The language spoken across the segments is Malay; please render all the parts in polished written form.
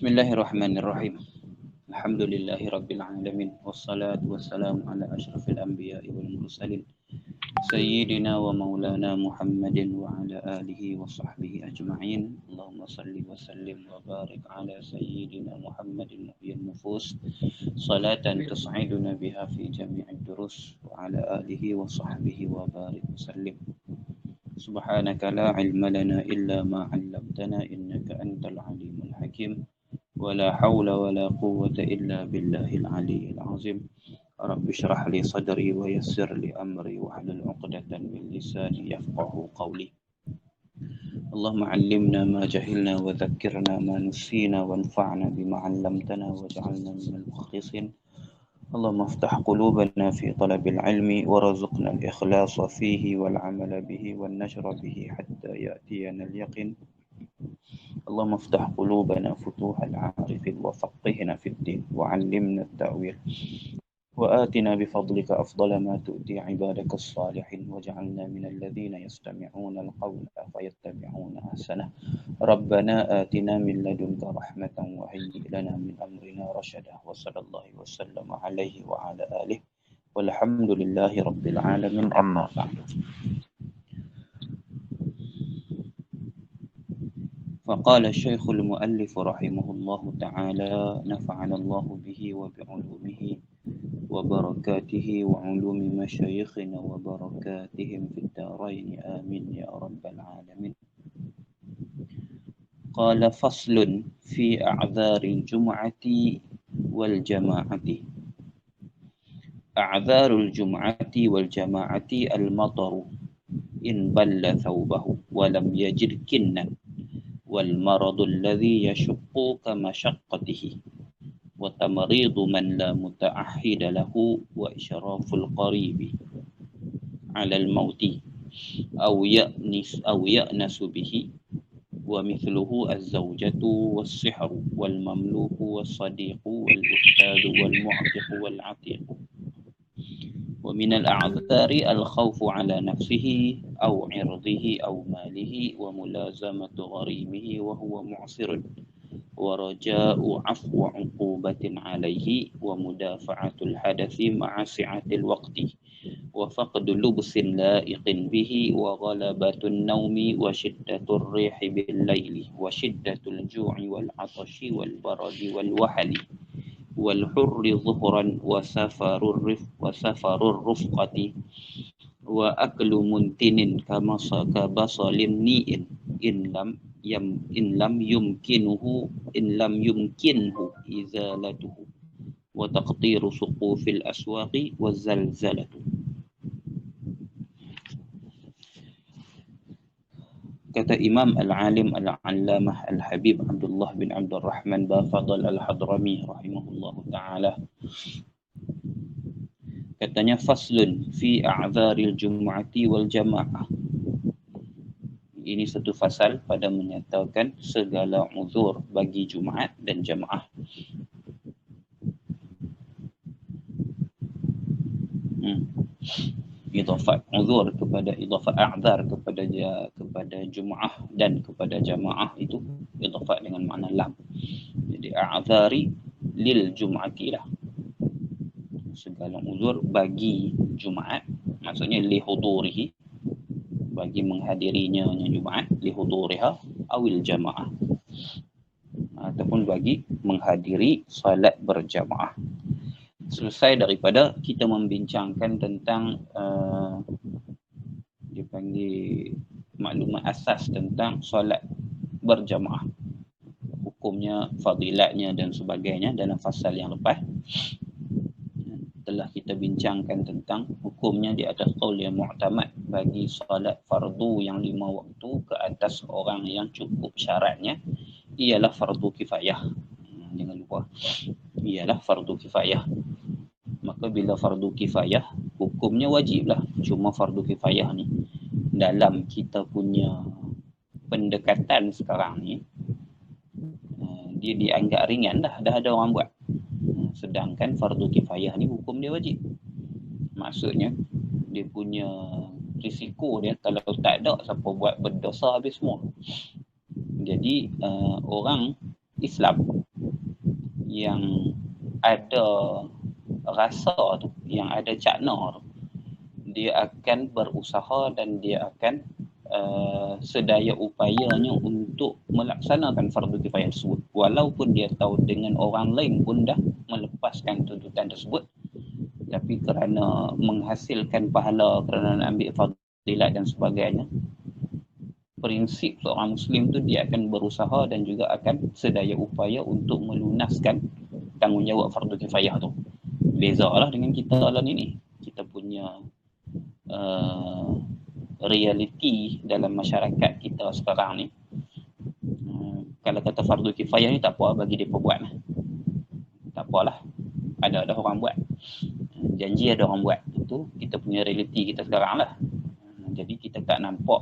Bismillahirrahmanirrahim. Alhamdulillahi rabbil alamin. Wassalatu wassalamu ala asyrafil anbiya'i wal mursalin. Sayyidina wa maulana Muhammadin wa ala alihi wa sahbihi ajma'in. Allahumma salli wa sallim wa barik ala sayyidina Muhammadin muhyil nufus. Salatan tus'iduna biha fi jami'id durus. Wa ala alihi wa sahbihi wa barik wa sallim. Subhanaka la ilma lana illa ma 'allamtana innaka antal alimul hakim. ولا حول ولا قوة إلا بالله العلي العظيم رب اشرح لي صدري ويسر لي أمري واحلل عقدة من لساني يفقه قولي اللهم علمنا ما جهلنا وذكرنا ما نسينا وانفعنا بما علمتنا واجعلنا من المخلصين اللهم افتح قلوبنا في طلب العلم وارزقنا الإخلاص فيه والعمل به والنشر به حتى يأتينا اليقين اللهم افتح قلوبنا فتوح العارف وفقهنا في الدين وعلمنا التأويل وآتنا بفضلك أفضل ما تؤتي عبادك الصالحين واجعلنا من الذين يستمعون القول فيتبعون أحسنه ربنا آتنا من لدنك رحمة وهيئ لنا من أمرنا رشدا وصلى الله وسلم عليه وعلى آله والحمد لله رب العالمين أما بعد فقال الشيخ المؤلف رحمه الله تعالى نفعنا الله به وبعلومه وبركاته وعلوم مشايخنا وبركاتهم في الدارين آمين يا رب العالمين قال فصل في أعذار الجمعة والجماعة أعذار الجمعة والجماعة المطر إن بل ثوبه ولم يجد كنا والمرض الذي يشق كمشقته وتمريض من لا متعهد له وإشراف القريب على الموت أو يأنس به ومثله الزوجة والسحر والمملوك والصديق والأستاذ والمعتق والعتيق ومن الأعذار الخوف على نفسه أو عرضه أو ماله وملازمة غريمه وهو معسر ورجاء عفو عقوبة عليه ومدافعة الحدث مع سعة الوقت وفقد لبس لائق به وغلبة النوم وشدة الريح بالليل وشدة الجوع والعطش والبرد والوحل والحر ظهرا وسفر الرفقة وأكل منتن كبصل نيء إن لم يمكنه إزالته وتقطير سقوف الأسواق والزلزلة. Kata Imam Al-Alim Al-Allamah Al-Habib Abdullah bin Abdul Rahman Bafadal Al-Hadrami rahimahullahu ta'ala, katanya faslun fi a'zaril jum'ati wal jama'ah. Ini satu fasal pada menyatakan segala uzur bagi Jumaat dan jamaah. Idafat uzur kepada idafat a'zar kepada Jumaah dan kepada jamaah itu idafat dengan makna lam. Jadi a'zari lil jum'ati lah, segala uzur bagi Jumaat, maksudnya li hudurihi, bagi menghadirinya Jumaat, li huduriha awil jamaah, ataupun bagi menghadiri salat berjamaah. Selesai daripada kita membincangkan tentang dipanggil maklumat asas tentang solat berjamaah, hukumnya, fadilatnya dan sebagainya dalam fasal yang lepas. Telah kita bincangkan tentang hukumnya di atas qaul yang mu'tamad bagi solat fardu yang 5 waktu ke atas orang yang cukup syaratnya ialah fardu kifayah. Jangan lupa, ialah fardu kifayah. Maka bila fardu kifayah, hukumnya wajiblah. Cuma fardu kifayah ni dalam kita punya pendekatan sekarang ni, dia dianggap ringan dah ada orang buat. Sedangkan fardu kifayah ni hukum dia wajib. Maksudnya dia punya risiko dia kalau tak ada, siapa buat berdosa habis semua. Jadi orang Islam yang ada rasa tu, yang ada cakna tu, dia akan berusaha dan dia akan sedaya upayanya untuk melaksanakan fardu kifayah tersebut, walaupun dia tahu dengan orang lain pun dah melepaskan tuntutan tersebut, tapi kerana menghasilkan pahala, kerana nak ambil fadilat dan sebagainya, prinsip seorang Muslim tu dia akan berusaha dan juga akan sedaya upaya untuk melunaskan tanggungjawab fardu kifayah tu. Bezalah dengan kita lah ni. Kita punya realiti dalam masyarakat kita sekarang ni. Kalau kata fardu kifayah ni tak apa, bagi mereka buat lah. Tak apalah, ada orang buat. Janji ada orang buat. Itu kita punya realiti kita sekarang lah. Jadi kita tak nampak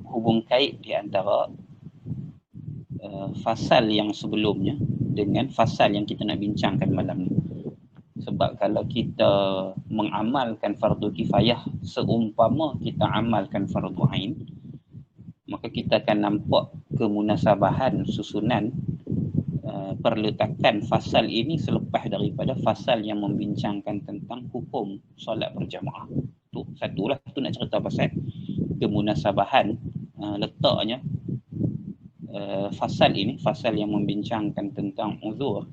hubung kait di antara fasal yang sebelumnya dengan fasal yang kita nak bincangkan malam ni. Sebab kalau kita mengamalkan fardu kifayah seumpama kita amalkan fardu ain, maka kita akan nampak kemunasabahan susunan perletakan fasal ini selepas daripada fasal yang membincangkan tentang hukum solat berjamaah. Tu satulah tu nak cerita pasal kemunasabahan letaknya fasal ini, fasal yang membincangkan tentang uzur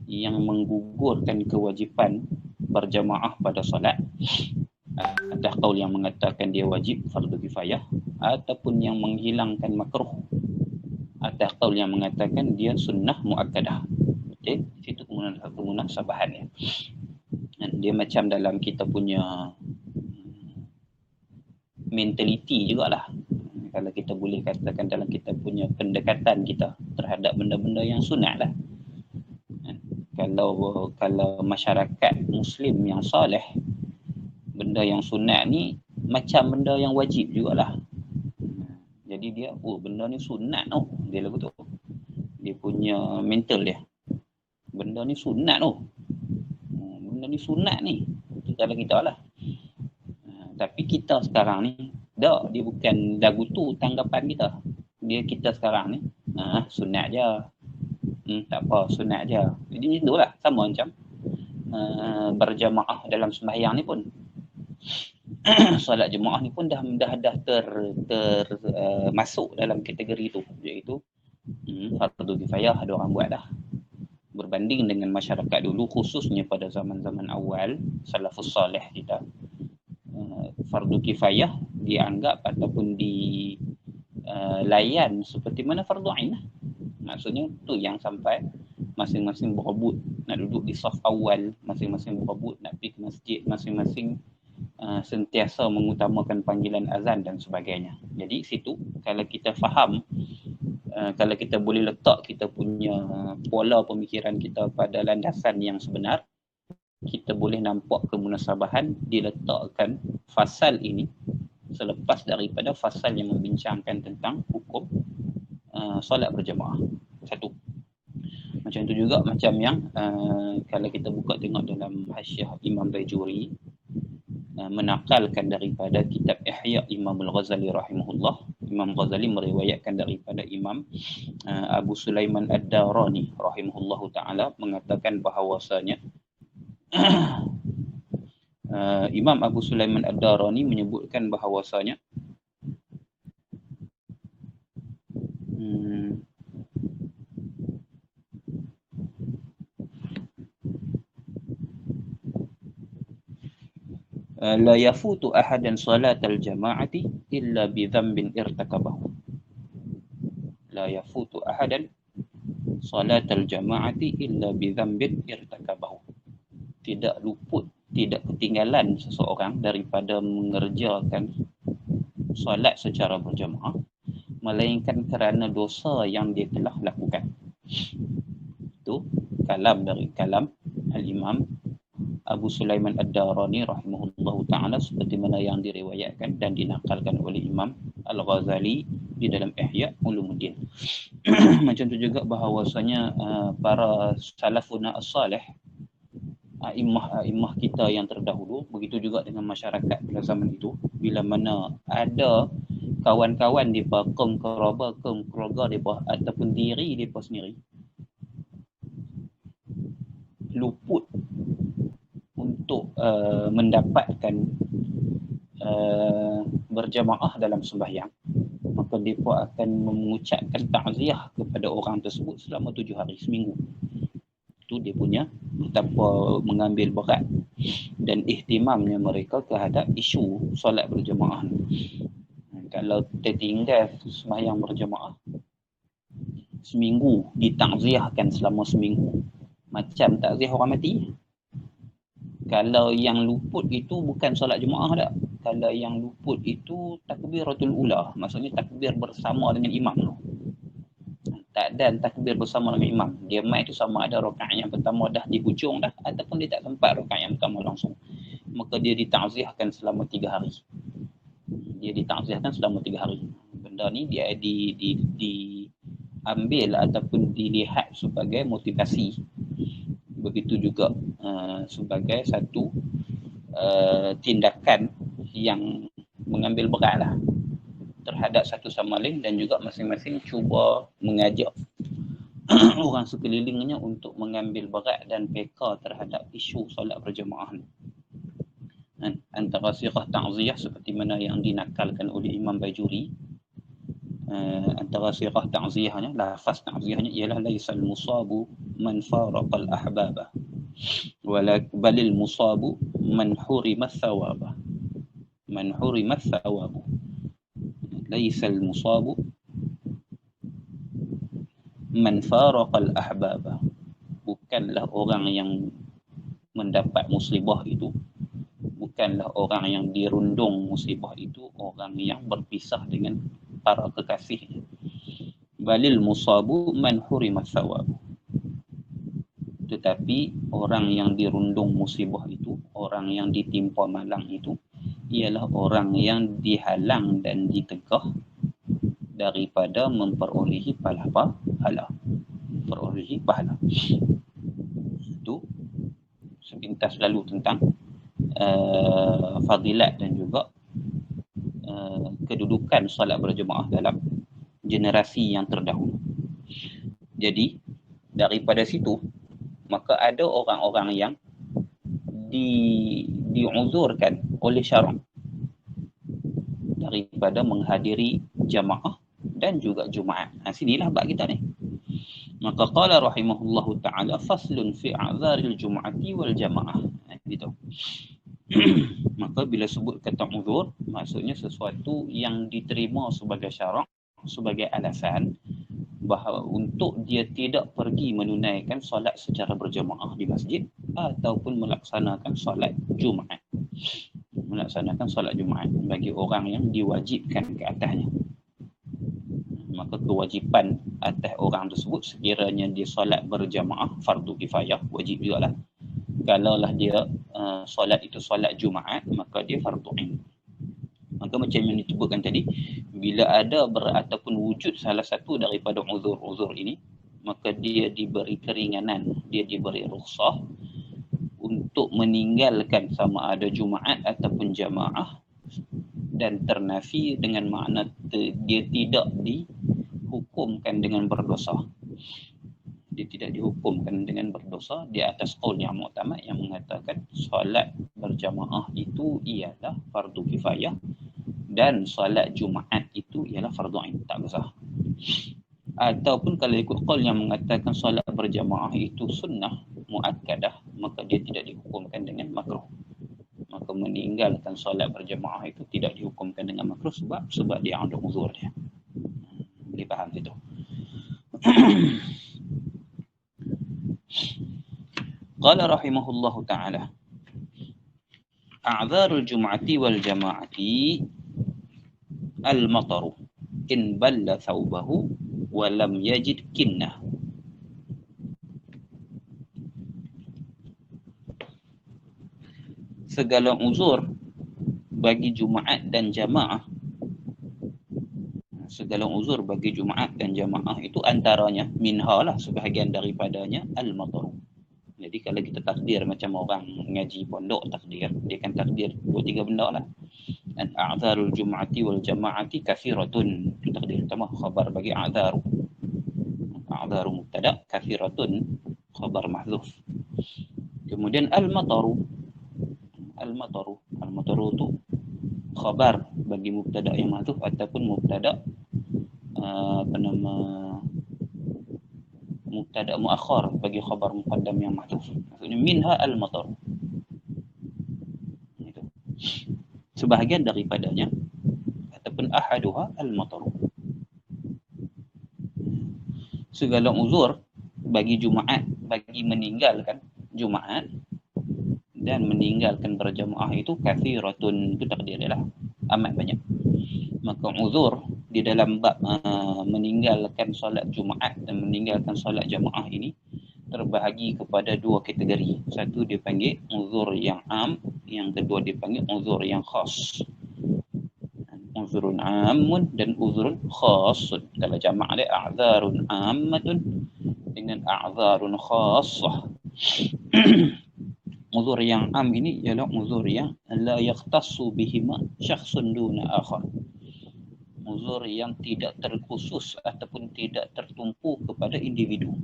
yang menggugurkan kewajipan berjamaah pada solat. Ada qaul yang mengatakan dia wajib fardu kifayah, ataupun yang menghilangkan makruh. Ada qaul yang mengatakan dia sunnah muakkadah. Okey, situ kemunasabahannya. Dan dia macam dalam kita punya mentaliti jugalah. Kalau kita boleh katakan dalam kita punya pendekatan kita terhadap benda-benda yang sunat lah. Kalau masyarakat Muslim yang soleh, benda yang sunat ni macam benda yang wajib jugalah. Jadi dia, benda ni sunat tau. Dia lagu tu. Dia punya mental dia. Benda ni sunat tau. Benda ni sunat ni. Itu kalau kita lah. Tapi kita sekarang ni, dia bukan lagu tu tanggapan kita. Kita sekarang ni, sunat je. Tak apa, sunat je. Jadi itulah, sama macam berjamaah dalam sembahyang ni pun. Solat jemaah ni pun dah masuk dalam kategori tu, iaitu fardu kifayah ada orang buat dah. Berbanding dengan masyarakat dulu, khususnya pada zaman-zaman awal salafus salih kita, fardu kifayah dianggap ataupun dilayan seperti mana fardu ain lah. Maksudnya tu yang sampai masing-masing berebut nak duduk di saf awal, masing-masing berebut nak pergi ke masjid, masing-masing sentiasa mengutamakan panggilan azan dan sebagainya. Jadi situ kalau kita faham, kalau kita boleh letak kita punya pola pemikiran kita pada landasan yang sebenar, kita boleh nampak kemunasabahan diletakkan fasal ini selepas daripada fasal yang membincangkan tentang hukum solat berjamaah. Satu. Macam tu juga macam yang kalau kita buka tengok dalam Hasyiah Imam Bajuri, menakalkan daripada kitab Ihya Imam Al-Ghazali rahimahullah. Imam Ghazali meriwayatkan daripada Imam Abu Sulaiman Ad-Darani rahimahullahu ta'ala mengatakan bahawasanya Imam Abu Sulaiman Ad-Darani menyebutkan bahawasanya la yafutu ahadan salatal jama'ati illa bi dhanbin irtakabahu. La yafutu ahadan salatal jama'ati illa bi dhanbin irtakabahu. Tidak luput, tidak ketinggalan seseorang daripada mengerjakan solat secara berjamaah melainkan kerana dosa yang dia telah lakukan. Itu kalam dari kalam Al-Imam Abu Sulaiman Ad-Darani rahimahullahu ta'ala seperti mana yang diriwayatkan dan dinakalkan oleh Imam Al-Ghazali di dalam Ihya Ulumuddin. Macam tu juga bahawasanya para salafuna as-salih, a'immah kita yang terdahulu, begitu juga dengan masyarakat pada zaman itu, bila mana ada kawan-kawan depa, kaum kerabat, kaum keluarga depa ataupun diri depa sendiri luput untuk mendapatkan berjamaah dalam sembahyang, maka mereka akan mengucapkan takziah kepada orang tersebut selama 7 hari, seminggu. Itu dia punya betapa mengambil berat dan ihtimamnya mereka terhadap isu solat berjamaah. Kalau tertinggal sembahyang berjamaah seminggu, ditakziahkan selama seminggu, macam takziah orang mati. Kalau yang luput itu bukan solat jemaah dah. Kalau yang luput itu takbiratul ula, maksudnya takbir bersama dengan imam tu. Tak dan takbir bersama dengan imam. Dia mai itu sama ada rakaat yang pertama dah di hujung dah ataupun dia tak sempat rakaat yang pertama langsung. Maka dia ditakziahkan selama 3 hari. Dia ditakziahkan selama 3 hari. Benda ni dia diambil ataupun dilihat sebagai motivasi. Begitu juga sebagai satu tindakan yang mengambil berat lah terhadap satu sama lain, dan juga masing-masing cuba mengajak orang sekelilingnya untuk mengambil berat dan peka terhadap isu solat berjamaah ni. Antara sirah ta'ziyah seperti mana yang dinakalkan oleh Imam Bajuri, antara sirah ta'ziyahnya, lafaz ta'ziyahnya ialah laisal musabu man faraqal ahbaba balil musabu man hurimat thawaba. Man hurimat thawabu. Laisal musabu man faraqal ahbaba. Bukanlah orang yang mendapat musibah itu, bukanlah orang yang dirundung musibah itu orang yang berpisah dengan para kekasihnya. Balil musabu man hurimat thawabu. Tetapi orang yang dirundung musibah itu, orang yang ditimpa malang itu, ialah orang yang dihalang dan ditegah daripada memperolehi pahala. Perolehi pahala. Itu sepintas lalu tentang fadilat dan juga kedudukan solat berjemaah dalam generasi yang terdahulu. Jadi daripada situ maka ada orang-orang yang diuzurkan oleh syarak daripada menghadiri jamaah dan juga Jumaat. Sinilah bab kita ni. Maka qala rahimahullahu ta'ala faslun fi a'zaril jum'ati wal jamaah. Gitu. Maka bila sebut kata uzur, maksudnya sesuatu yang diterima sebagai syarak, sebagai alasan bahawa untuk dia tidak pergi menunaikan solat secara berjamaah di masjid ataupun melaksanakan solat Jumaat. Melaksanakan solat Jumaat bagi orang yang diwajibkan ke atasnya. Maka kewajipan atas orang tersebut sekiranya dia solat berjamaah fardu kifayah, wajib jugalah. Kalaulah dia solat itu solat Jumaat, maka dia fardu ain. Maka macam yang disebutkan tadi, bila ada ataupun wujud salah satu daripada uzur-uzur ini, maka dia diberi keringanan, dia diberi rukhsah untuk meninggalkan sama ada Jumaat ataupun jamaah, dan ternafi dengan makna dia tidak dihukumkan dengan berdosa. Dia tidak dihukumkan dengan berdosa di atas qaul yang mu'tamad yang mengatakan solat berjamaah itu ialah fardu kifayah dan solat Jumaat itu ialah fardu ain, tak besar. Ataupun kalau ikut qaul yang mengatakan solat berjamaah itu sunnah muakkadah, maka dia tidak dihukumkan dengan makruh. Maka meninggalkan solat berjamaah itu tidak dihukumkan dengan makruh sebab dia ada uzur dia. Boleh faham itu? Qala rahimahullahu ta'ala a'dzarul jum'ati wal jama'ati al-mataru in balla thawbahu wa lam yajid kinnah. Segala uzur bagi Jumaat dan jamaah, segala uzur bagi Jumaat dan jamaah itu antaranya minhalah, sebahagian daripadanya al-mataru. Jadi kalau kita takdir macam orang ngaji pondok takdir, dia kan takdir 2-3 benda lah. Dan a'dzarul jum'ati wal jama'ati kathiratun. Itu takdir pertama, khabar bagi a'dzaru. A'dzaru mubtada, kathiratun khabar mahdzuf. Kemudian al-mataru. Al-mataru. Al-mataru itu khabar bagi mubtada yang mahdzuf ataupun mubtada mubtada muakhar bagi khabar muqaddam yang mahdzuf. Maksudnya minha al-matar. Itu. Sebahagian daripadanya ataupun ahaduha al-matar. Segala uzur bagi Jumaat, bagi meninggalkan Jumaat dan meninggalkan berjamaah itu kathiratun, itu takdir adalah amat banyak. Maka uzur di dalam bab meninggalkan solat Jumaat dan meninggalkan solat jamaah ini terbahagi kepada dua kategori. Satu dipanggil uzur yang am, yang kedua dipanggil uzur yang khas. Uzurun amun dan uzurun khasun. Kalau jamak dia a'dzarun ammatun dengan a'dzarun khassah. Uzur yang am ini ialah uzur yang la yakhtassu bihima syakhsun duna akhar. Uzur yang tidak terkhusus ataupun tidak tertumpu kepada individu.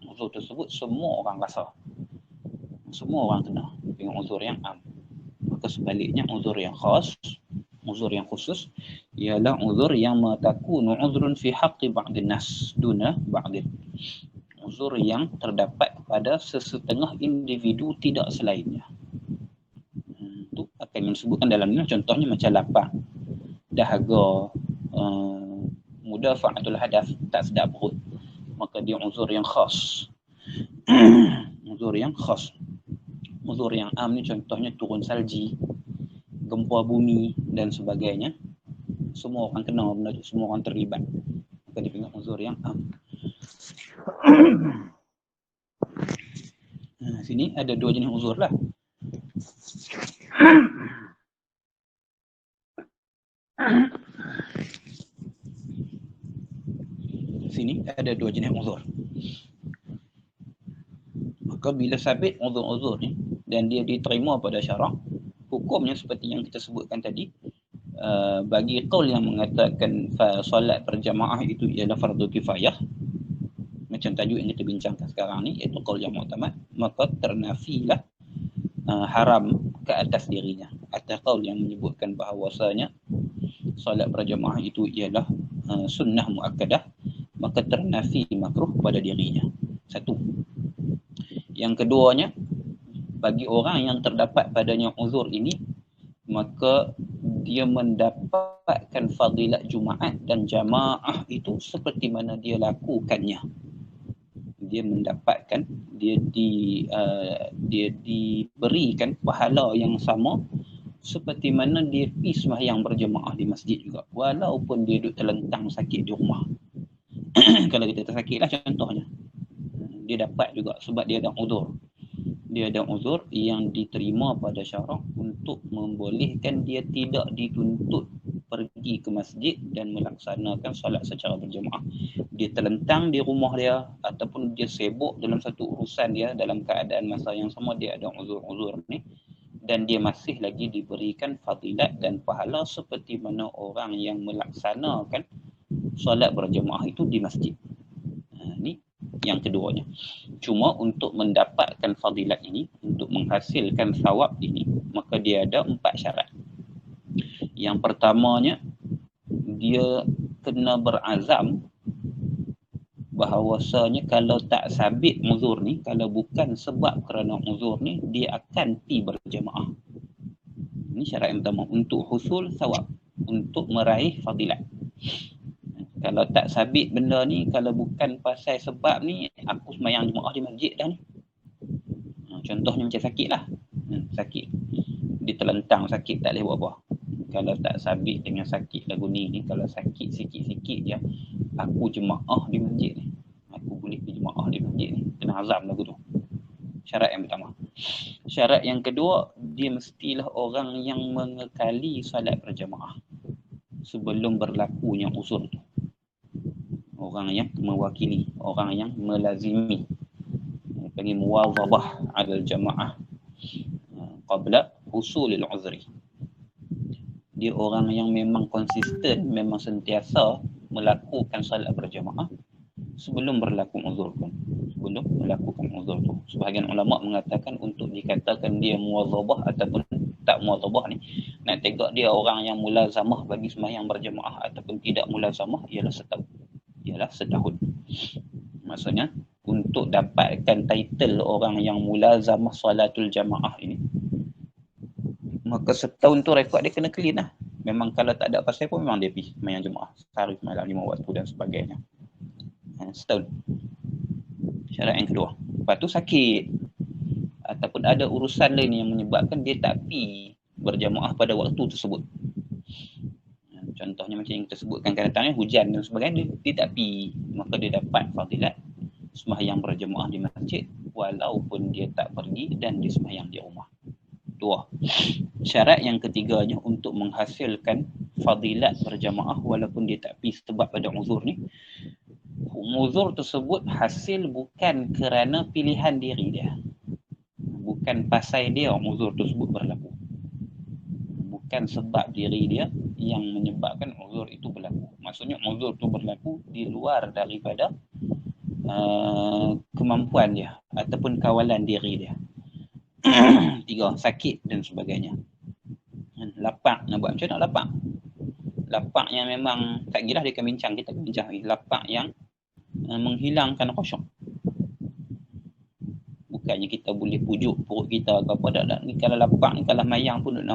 Uzur tersebut semua orang rasa. Semua orang kena dengan uzur yang am. Maka sebaliknya uzur yang khas, uzur yang khusus ialah uzur yang matakunu uzrun fi haqqi ba'din nas duna ba'din. Uzur yang terdapat pada sesetengah individu tidak selainnya. Itu akan disebutkan dalam ni, contohnya macam lapar, dahaga, mudafa'atul hadath, tak sedap perut, maka dia uzur yang khas. Uzur yang khas. Uzur yang am ni contohnya turun salji, gempa bumi dan sebagainya. Semua orang kena benda tu, semua orang terlibat. Maka dipanggil uzur yang am. Sini ada dua jenis uzur lah. Sini ada dua jenis uzur. Maka bila sabit uzur-uzur ni dan dia diterima pada syarak, hukumnya seperti yang kita sebutkan tadi, bagi qaul yang mengatakan solat berjamaah itu ialah fardu kifayah, macam tajuk yang kita bincangkan sekarang ni, iaitu qaul yang mu'tamad, maka ternafilah haram ke atas dirinya. Atas qaul yang menyebutkan bahawasanya solat berjamaah itu ialah sunnah muakkadah, maka ternafi makruh pada dirinya. Satu. Yang keduanya, bagi orang yang terdapat padanya uzur ini, maka dia mendapatkan fadilat Jumaat dan jamaah itu seperti mana dia lakukannya. Dia mendapatkan, dia diberikan pahala yang sama seperti mana dia pergi sembahyang berjemaah di masjid juga, walaupun dia duduk terlentang sakit di rumah. Kalau kita tersakit lah contohnya, dia dapat juga sebab dia ada uzur. Dia ada uzur yang diterima pada syarak untuk membolehkan dia tidak dituntut pergi ke masjid dan melaksanakan solat secara berjemaah. Dia terlentang di rumah dia ataupun dia sibuk dalam satu urusan dia dalam keadaan masa yang sama, dia ada uzur-uzur ni, dan dia masih lagi diberikan fadilat dan pahala seperti mana orang yang melaksanakan solat berjemaah itu di masjid. Ni yang keduanya. Cuma untuk mendapatkan fadilat ini, untuk menghasilkan thawab ini, maka dia ada 4 syarat. Yang pertamanya, dia kena berazam bahawasanya kalau tak sabit uzur ni, kalau bukan sebab kerana uzur ni, dia akan pi berjemaah. Ini syarat yang pertama, untuk husul thawab, untuk meraih fadilat. Kalau tak sabit benda ni, kalau bukan pasal sebab ni, aku sembahyang jemaah di masjid dah ni. Contohnya macam sakit lah. Sakit. Dia terlentang sakit, tak boleh buat apa. Kalau tak sabit dengan sakit lagu ni, kalau sakit sikit-sikit je, aku jemaah di masjid ni. Aku boleh pergi jemaah di masjid ni. Kena azam lagu tu. Syarat yang pertama. Syarat yang kedua, dia mestilah orang yang mengekali salat berjemaah sebelum berlakunya uzur tu. Orang yang mewakili, orang yang melazimi, panggil muwazabah 'alal jamaah qabla husulil uzri. dia orang yang memang konsisten, memang sentiasa melakukan salat berjamaah sebelum berlaku uzur pun. Sebelum melakukan uzur tu. Sebahagian ulama mengatakan untuk dikatakan dia muwazabah ataupun tak muwazabah ni, nak tengok dia orang yang mulazamah bagi sembahyang berjamaah ataupun tidak mulazamah ialah setahun. Ialah setahun. Maksudnya untuk dapatkan title orang yang mulazamah salatul jamaah ini, maka setahun tu rekod dia kena clean lah. Memang kalau tak ada pasal pun memang dia pergi sembahyang jemaah sehari semalam 5 waktu dan sebagainya. Setahun. Syarat yang kedua. Lepas tu sakit ataupun ada urusan lain yang menyebabkan dia tak pergi berjamaah pada waktu tersebut. Contohnya macam yang kita sebutkan kan datangnya hujan dan sebagainya, dia tak pergi, maka dia dapat fadilat sembahyang berjamaah di masjid walaupun dia tak pergi dan dia sembahyang di rumah. Dua. Syarat yang ketiganya untuk menghasilkan fadilat berjamaah walaupun dia tak pergi sebab ada uzur ni, uzur tersebut hasil bukan kerana pilihan diri dia, bukan pasal dia uzur tersebut berlaku, bukan sebab diri dia yang menyebabkan uzur itu berlaku. Maksudnya uzur itu berlaku di luar daripada kemampuan dia ataupun kawalan diri dia. Tiga, sakit dan sebagainya. Lapak, nak buat macam nak lapak? Lapak yang memang tak gila dia akan bincang, kita akan bincang lagi. Lapak yang menghilangkan khusyuk. Bukannya kita boleh pujuk perut kita ke apa dah. Ni kalau lapak ni, kalau mayang pun duk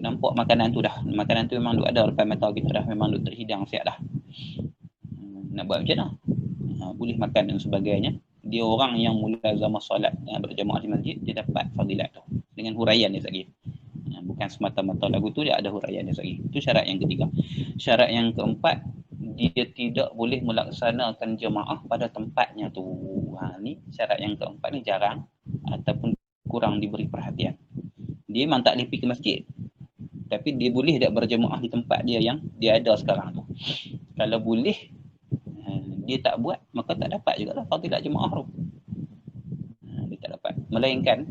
nampak makanan tu dah. Makanan tu memang duk ada depan mata kita dah, memang duk terhidang siap dah. Nak buat macam mana? Boleh makan dan sebagainya. Dia orang yang mulazamah solat berjamaah di masjid, dia dapat fadilat tu dengan huraian dia lagi. Bukan semata-mata lagu tu, dia ada huraian dia lagi. Itu syarat yang ketiga. Syarat yang keempat, dia tidak boleh melaksanakan jemaah pada tempatnya tu. Ni syarat yang keempat ni jarang ataupun kurang diberi perhatian. Dia memang tak boleh pergi ke masjid, tapi dia boleh tak berjemaah di tempat dia yang dia ada sekarang tu. Kalau boleh dia tak buat, maka tak dapat jugalah fadilat jemaah tu. Dia tak dapat. Melainkan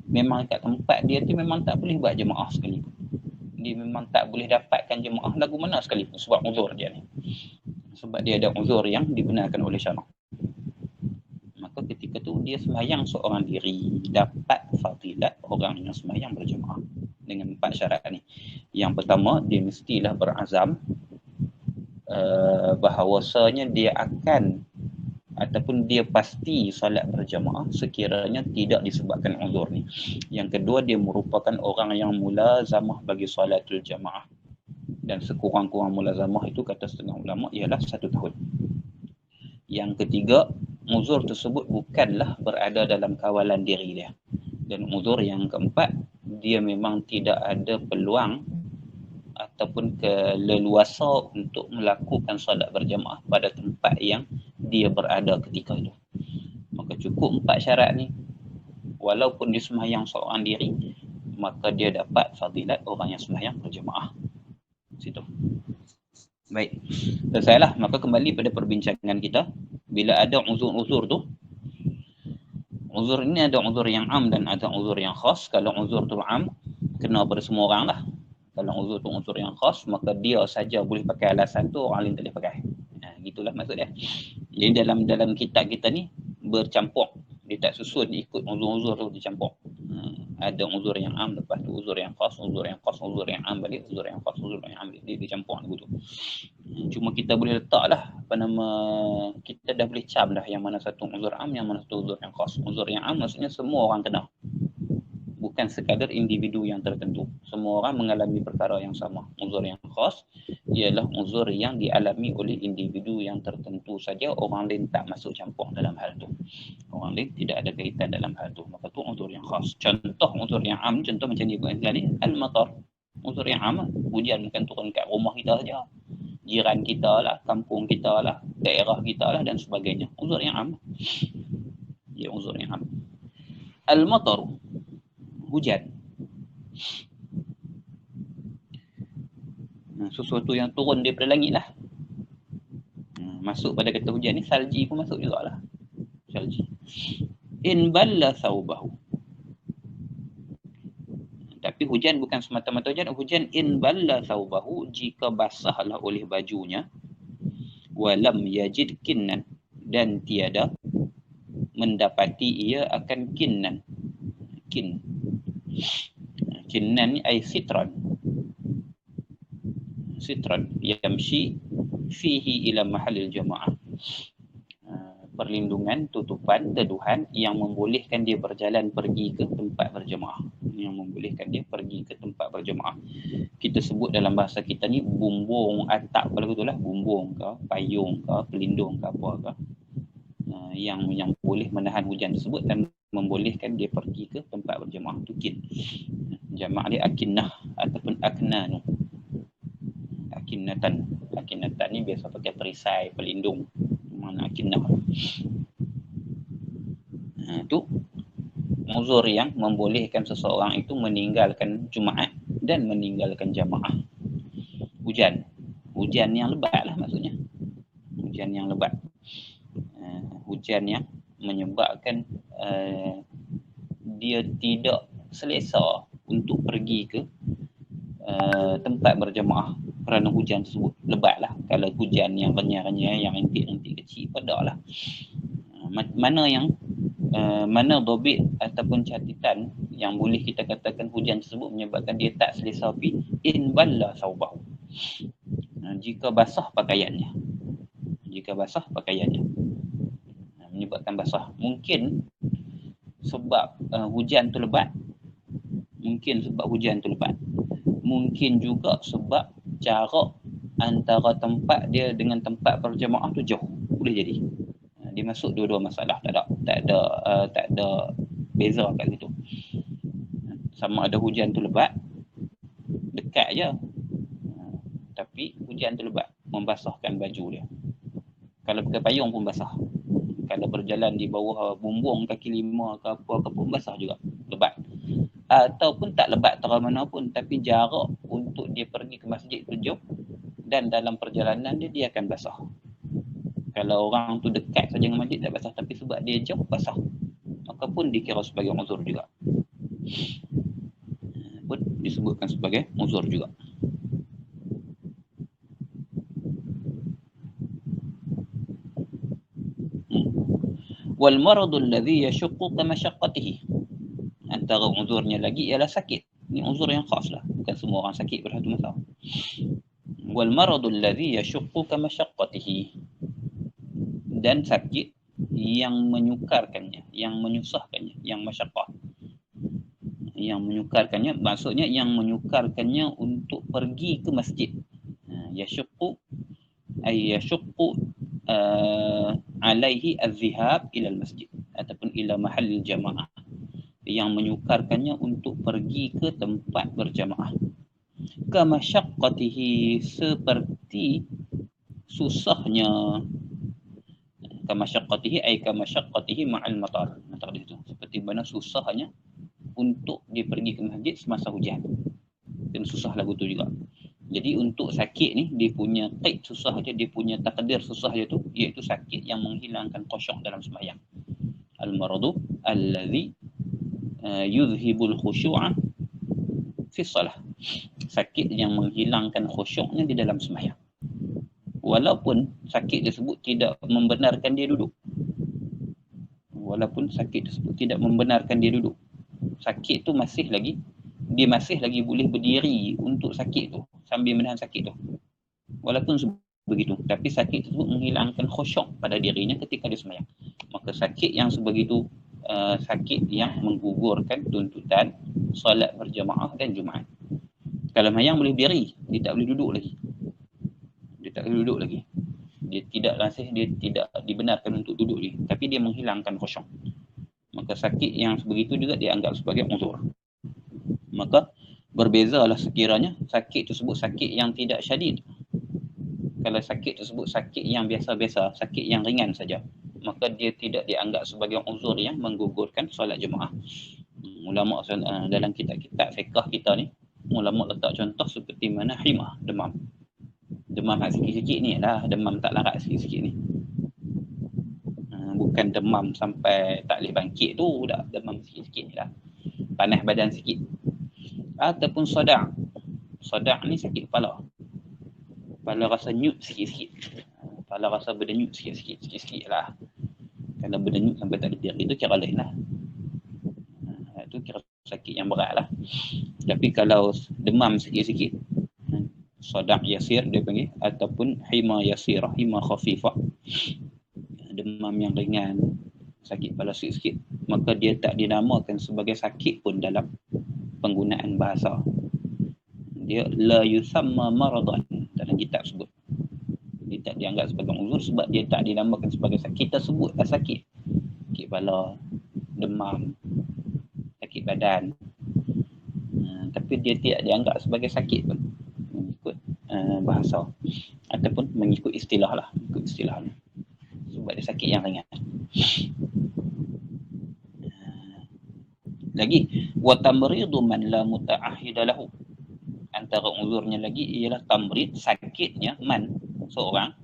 memang kat tempat dia tu memang tak boleh buat jemaah sekali pun. Dia memang tak boleh dapatkan jemaah lagu mana sekali pun sebab uzur dia ni. Sebab dia ada uzur yang dibenarkan oleh syarak. Maka ketika tu dia sembahyang seorang diri, dapat fadilat orang yang sembahyang berjemaah dengan 4 syarat ni. Yang pertama, dia mestilah berazam bahawasanya dia akan ataupun dia pasti solat berjamaah sekiranya tidak disebabkan uzur ni. Yang kedua, dia merupakan orang yang mulazamah bagi solatul jamaah. Dan sekurang-kurang mulazamah itu kata setengah ulama ialah 1 tahun. Yang ketiga, uzur tersebut bukanlah berada dalam kawalan diri dia. Dan uzur yang keempat, dia memang tidak ada peluang ataupun keleluasa untuk melakukan solat berjamaah pada tempat yang dia berada ketika itu. Maka cukup 4 syarat ni. Walaupun dia sembahyang seorang diri, maka dia dapat fadilat orang yang sembahyang berjamaah. Situ. Baik. Selesailah. Maka kembali pada perbincangan kita. Bila ada uzur-uzur tu, uzur ini ada uzur yang am dan ada uzur yang khas. Kalau uzur tu am, kena pada semua orang lah. Kalau uzur tu uzur yang khas, maka dia saja boleh pakai alasan tu, orang lain tak boleh pakai. Gitulah maksud dia. Jadi dalam kitab kita ni bercampur. Dia tak susun ikut uzur-uzur tu dicampur. Ada uzur yang am, lepas tu uzur yang khas, uzur yang khas, uzur yang am balik, uzur yang khas, uzur yang am balik. Dia dicampur begitu. Cuma kita boleh letaklah apa nama, kita dah boleh cam dah yang mana satu uzur am, yang mana satu uzur yang khas. Uzur yang am maksudnya semua orang kena. Bukan sekadar individu yang tertentu. Semua orang mengalami perkara yang sama. Uzur yang khas ialah uzur yang dialami oleh individu yang tertentu saja. Orang lain tak masuk campur dalam hal tu. Orang lain tidak ada kaitan dalam hal tu. Maka tu uzur yang khas. Contoh uzur yang am, contoh macam ni buat tadi, al-matar. Uzur yang am, hujan bukan turun kat rumah kita saja. Jiran kita lah, kampung kita lah, daerah kita lah dan sebagainya. Uzur yang am. Ya, uzur yang am. Al-matar, hujan. Sesuatu yang turun daripada langit lah. Masuk pada kata hujan ni, salji pun masuk juga lah. Salji. In balla thawbahu. Tapi hujan bukan semata-mata hujan. Hujan in balla thawbahu, jika basahlah oleh bajunya, walam yajid kinnan, dan tiada mendapati ia akan kinnan. Kinnan ni ay sitran yamshi fihi ila mahallil jamaah. Perlindungan, tutupan, teduhan yang membolehkan dia berjalan pergi ke tempat berjemaah. Kita sebut dalam bahasa kita ni bumbung atap, kalau betul lah, bumbung ke, payung ke, pelindung ke, apa ke, yang boleh menahan hujan tersebut dan membolehkan dia pergi ke tempat berjemaah. Tu kin. Jamak dia akinnah ataupun aknanu. Akinatan ni biasa pakai perisai, pelindung. Mana akinnah. Tu uzur yang membolehkan seseorang itu meninggalkan Jumaat dan meninggalkan jamaah. Hujan yang lebat lah maksudnya. Hujan yang lebat. Hujan yang menyebabkan dia tidak selesa untuk pergi ke tempat berjemaah kerana hujan tersebut lebat lah. Kalau hujan yang renyah-renyah, yang rintik-rintik kecil, pedak lah. Mana dobit ataupun catatan yang boleh kita katakan hujan tersebut menyebabkan dia tak selesa api? In balla thawbahu, jika basah pakaiannya. Menyebabkan basah. Mungkin sebab hujan tu lebat. Mungkin juga sebab jarak antara tempat dia dengan tempat berjemaah tu jauh. Boleh jadi. Dia masuk dua-dua masalah. Tak ada beza kat situ. Sama ada hujan tu lebat, dekat je. Tapi hujan tu lebat, membasahkan baju dia. Kalau pakai payung pun basah. Kalau berjalan di bawah bumbung kaki lima ke apa ke pun basah juga, lebat. Ataupun tak lebat terlalu mana pun, tapi jarak untuk dia pergi ke masjid tu jauh dan dalam perjalanan dia akan basah. Kalau orang tu dekat saja dengan masjid tak basah, tapi sebab dia jauh basah, maka pun dikira sebagai uzur juga. Pun disebutkan sebagai uzur juga. Wal maradul ladzi yashuqqu ka masyaqqatihi. Antara uzurnya lagi ialah sakit. Ini uzur yang khas lah. Bukan semua orang sakit pada satu masa. Wal maradul ladzi yashuqqu ka masyaqqatihi. Dan sakit yang menyukarkannya, yang menyusahkannya, yang masyaqqah. Yang menyukarkannya, maksudnya yang menyukarkannya untuk pergi ke masjid. Yashuqqu ay yashuqqu alaihi az-zihab ila al-masjid ataupun ila mahallil jamaah, yang menyukarkannya untuk pergi ke tempat berjamaah. Kama syaqqatihi, seperti susahnya. Kama syaqqatihi ay kama syaqqatihi ma'al matar. Matar itu seperti mana susahnya untuk dia pergi ke masjid semasa hujan. Dan susah lagu tu juga. Jadi untuk sakit ni, dia punya qaid susah je, dia punya takdir susah je tu, iaitu sakit yang menghilangkan khusyuk dalam sembahyang. Al-maradu alladhi yuzhibul khusyu'a fi shalah. Sakit yang menghilangkan khusyuknya di dalam sembahyang. Walaupun sakit tersebut tidak membenarkan dia duduk. Sakit tu masih lagi boleh berdiri untuk sakit tu, sambil menahan sakit tu. Walaupun begitu, tapi sakit tersebut menghilangkan khusyuk pada dirinya ketika dia sembahyang. Maka sakit yang sebegitu, sakit yang menggugurkan tuntutan solat berjamaah dan Jumaat. Kalau sembahyang boleh berdiri, dia tak boleh duduk lagi. Dia tidak dibenarkan untuk duduk lagi, tapi dia menghilangkan khusyuk. Maka sakit yang sebegitu juga dianggap sebagai uzur. Maka berbezalah sekiranya sakit tersebut sakit yang tidak syadid. Kalau sakit tersebut sakit yang biasa-biasa, sakit yang ringan saja, maka dia tidak dianggap sebagai uzur yang menggugurkan solat jemaah. Ulama dalam kitab-kitab fiqh kita ni, ulama letak contoh seperti mana himah, demam sikit-sikit ni lah, demam tak larat sikit-sikit ni. Bukan demam sampai tak boleh bangkit tu, dah demam sikit-sikit ni lah. Panas badan sikit. Ataupun sodak. Sodak ni sakit kepala. Kepala rasa nyut sikit-sikit. Kepala rasa berdenyut sikit-sikit lah. Kalau berdenyut sampai tak ada itu kira lain lah. Itu kira sakit yang berat lah. Tapi kalau demam sikit-sikit, sodak yasir dia panggil, ataupun hima yasirah, hima khafifah, demam yang ringan, sakit kepala sikit-sikit, maka dia tak dinamakan sebagai sakit pun dalam penggunaan bahasa. Dia la yusamma maradan, dalam kitab sebut. Dia tak dianggap sebagai uzur sebab dia tak dinamakan sebagai sakit. Kita sebutlah sakit. Sakit kepala, demam, sakit badan. Tapi dia tidak dianggap sebagai sakit pun mengikut bahasa ataupun mengikut istilah lah, mengikut istilah ni. Sebab dia sakit yang ringan. Lagi wa tamridu man la muta'ahhida lahu. Antara uzurnya lagi ialah tamrid, sakitnya man, seorang,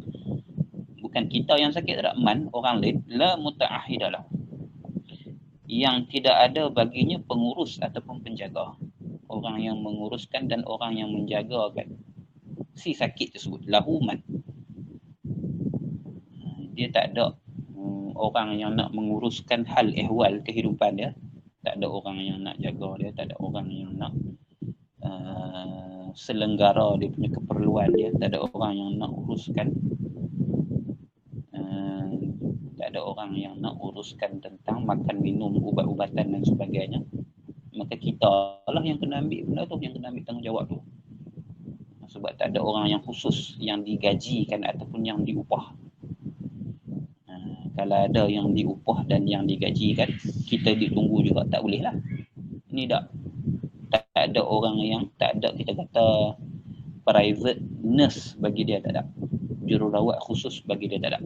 bukan kita yang sakit, tak, man, orang lain, la muta'ahhida lahu, yang tidak ada baginya pengurus ataupun penjaga, orang yang menguruskan dan orang yang menjagakan si sakit tersebut. Lahu man, dia tak ada orang yang nak menguruskan hal ehwal kehidupan dia, tak ada orang yang nak jaga dia, tak ada orang yang nak selenggara dia punya keperluan dia, tak ada orang yang nak uruskan tak ada orang yang nak uruskan tentang makan, minum, ubat-ubatan dan sebagainya. Maka kita lah yang kena ambil benda tu, yang kena ambil tanggungjawab tu. Sebab tak ada orang yang khusus yang digajikan ataupun yang diupah. Kalau ada yang diupah dan yang digajikan, kita ditunggu juga, tak boleh lah. Ini tak ada orang yang, tak ada kita kata private nurse bagi dia, tak ada. Jururawat khusus bagi dia, tak ada.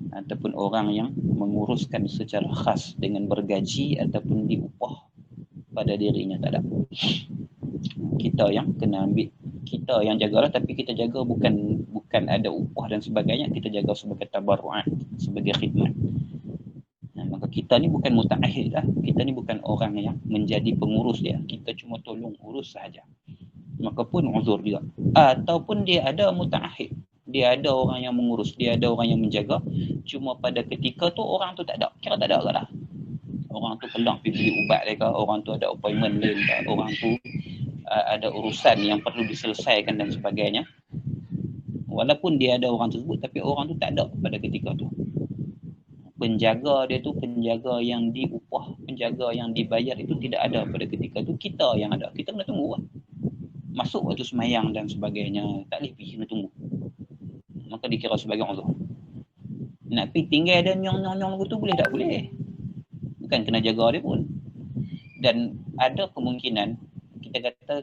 Ataupun orang yang menguruskan secara khas dengan bergaji ataupun diupah pada dirinya, tak ada. Kita yang kena ambil, kita yang jagalah, tapi kita jaga bukan ada upah dan sebagainya, kita jaga sebagai tabarru'at, sebagai khidmat. Maka kita ni bukan muta'ahid lah, kita ni bukan orang yang menjadi pengurus dia, kita cuma tolong urus sahaja. Maka pun uzur juga. Ataupun dia ada muta'ahid, dia ada orang yang mengurus, dia ada orang yang menjaga, cuma pada ketika tu orang tu tak ada, kira tak ada ke lah. Orang tu kelang pergi beli ubat dia ke, orang tu ada appointment lain ke, orang tu ada urusan yang perlu diselesaikan dan sebagainya. Walaupun dia ada orang tersebut, tapi orang tu tak ada pada ketika tu. Penjaga dia tu, penjaga yang diupah, penjaga yang dibayar itu tidak ada pada ketika tu. Kita yang ada, kita kena tunggu lah. Masuk waktu semayang dan sebagainya, tak boleh pergi, kena tunggu. Maka dikira sebagai uzur. Nak pergi tinggal dan nyong-nyong tu boleh tak? Boleh. Bukan kena jaga dia pun. Dan ada kemungkinan, kita kata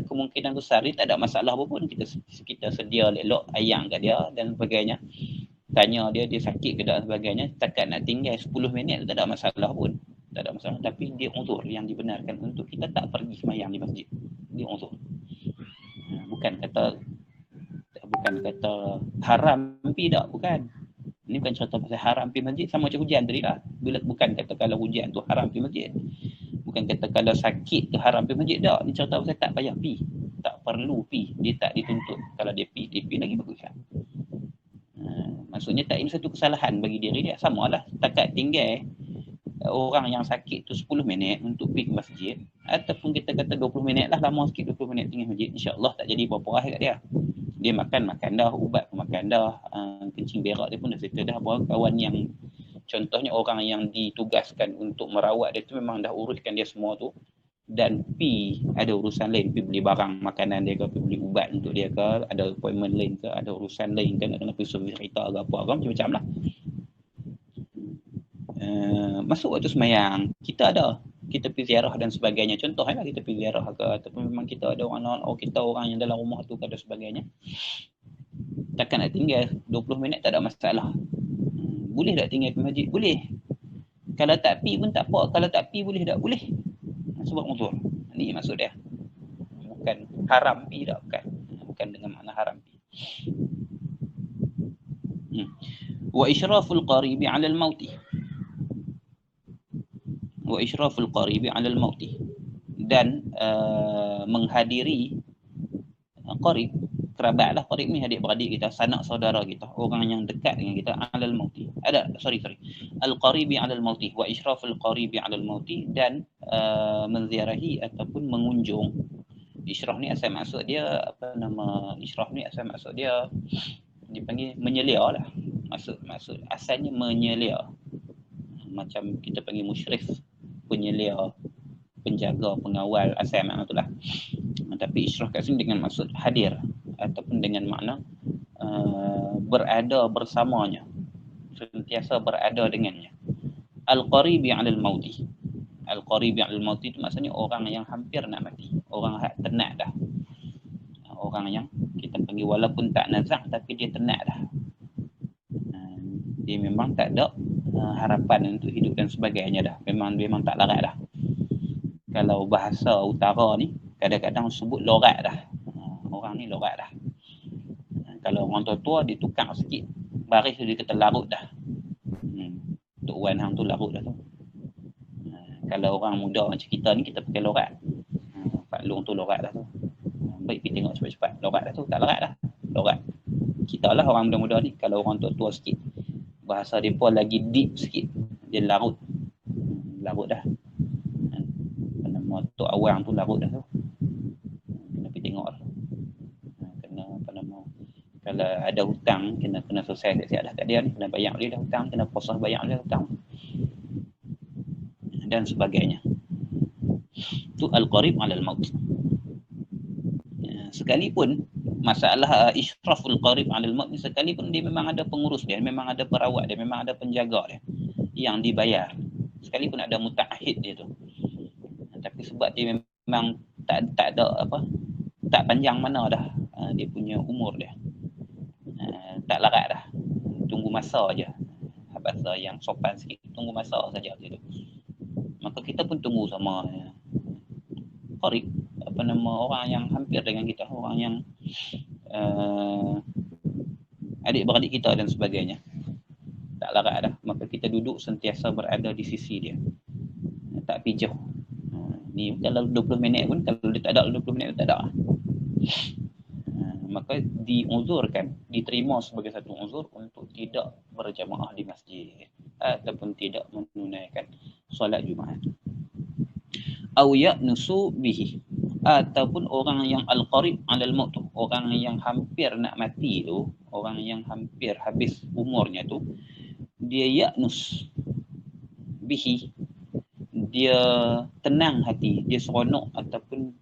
kemungkinan besar dia tak ada masalah pun, kita sedia elok ayang kat dia dan sebagainya, tanya dia sakit ke dan sebagainya, takat nak tinggal 10 minit tak ada masalah pun, tak ada masalah. Tapi dia uzur yang dibenarkan untuk kita tak pergi semayang di masjid, dia uzur. Bukan kata haram pergi tak, bukan. Ini bukan cerita pasal haram pergi masjid, sama macam hujan tadi lah. Bukan kata kalau hujan tu haram pergi masjid. Bukan kata kalau sakit tu haram pergi masjid, tak. Ini cerita pasal tak payah pergi, tak perlu pergi, dia tak dituntut. Kalau dia pergi lagi bagus kan. Maksudnya tak, ini satu kesalahan bagi diri dia. Sama lah, takat tinggal orang yang sakit tu 10 minit untuk pergi ke masjid, ataupun kita kata 20 minit lah, lama sikit 20 minit tinggal masjid, insyaAllah tak jadi apa-apa lah kat dia. Dia makan dah, ubat pun makan dah, kencing berak dia pun dah settle dah. Kawan yang contohnya orang yang ditugaskan untuk merawat dia tu memang dah uruskan dia semua tu, dan pi ada urusan lain, pi beli barang makanan dia ke, pi beli ubat untuk dia ke, ada appointment lain ke, ada urusan lain ke, nak kena pergi servis kereta ke apa macam-macam lah. Masuk waktu semayang, kita pergi ziarah dan sebagainya, contohnya kita pergi ziarah ke, ataupun memang kita ada kita orang yang dalam rumah tu ke dan sebagainya, takkan nak tinggal 20 minit tak ada masalah. Boleh tak tinggal di masjid? Boleh. Kalau tak pi pun tak apa. Kalau tak pi boleh tak? Boleh. Sebab uzur. Ini maksud dia. Bukan haram pi tak, bukan dengan makna haram pi. Wa isyraful qaribi 'ala al-mauti. Wa isyraful qaribi 'ala al-mauti. dan menghadiri qarib, kerabat lah. Qarib ni adik-beradik kita, sanak saudara kita, orang yang dekat dengan kita. Alal mauti, ada al-qaribi alal mauti wa isyraful qaribi alal mauti, dan menziarahi ataupun mengunjung. Isyraf ni asal maksud dia apa nama, isyraf ni asal maksud dia dipanggil menyelia lah. Maksud asalnya menyelia, macam kita panggil musyrif, penyelia, penjaga, pengawal, asal makna itulah. Tapi isyraf kat sini dengan maksud hadir ataupun dengan makna berada bersamanya, sentiasa berada dengannya. Al-qaribi 'alal mauti. Al-qaribi 'alal mauti itu maksudnya orang yang hampir nak mati, orang hak tenat dah. Orang yang kita panggil walaupun tak nazak tapi dia tenat dah. Dia memang tak ada harapan untuk hidup dan sebagainya dah. Memang tak larat dah. Kalau bahasa utara ni kadang-kadang sebut lorat dah. Orang ni lorat dah. Kalau orang tua dia tukar sikit baris tu dia kata larut dah. Tok Wan hang tu larut dah tu. Kalau orang muda macam kita ni kita pakai lorat. Pak Long tu lorat dah tu. Baik pergi tengok cepat-cepat. Lorat dah tu, tak larat dah. Lorat. Kita lah orang muda-muda ni, kalau orang tua-tua sikit, bahasa dia pun lagi deep sikit, dia larut. Larut dah. Nama Tok Awang tu larut dah tu. Kena pergi tengok lah. Kena apa nama, kalau ada hutang kena selesai siap-siap dah kat dia ni, kena bayar dia dah hutang, kena proses bayar dia hutang dan sebagainya. Tu al-qarib 'alal maut. Sekalipun masalah isyraful qarib 'alal maut ni, sekalipun dia memang ada pengurus dia, memang ada perawat dia, memang ada penjaga dia yang dibayar, sekalipun ada mutaahid dia tu, tapi sebab dia memang tak ada apa, tak panjang mana dah dia punya umur dia, tak larat dah, tunggu masa aja. Bahasa yang sopan sikit, tunggu masa saja dia tu. Maka kita pun tunggu sama qarib, apa nama, orang yang hampir dengan kita, orang yang adik-beradik kita dan sebagainya, tak larat dah. Maka kita duduk sentiasa berada di sisi dia, tak pijauh. Ni kalau 20 minit pun, kalau dia tak ada 20 minit tak ada. Maka diuzurkan, diterima sebagai satu uzur untuk tidak berjamaah di masjid ataupun tidak menunaikan solat Jumaat. Au ya'nusu bihi, ataupun orang yang al-qarib 'alal maut tu, orang yang hampir nak mati tu, orang yang hampir habis umurnya tu, dia ya'nus bihi, dia tenang hati, dia seronok ataupun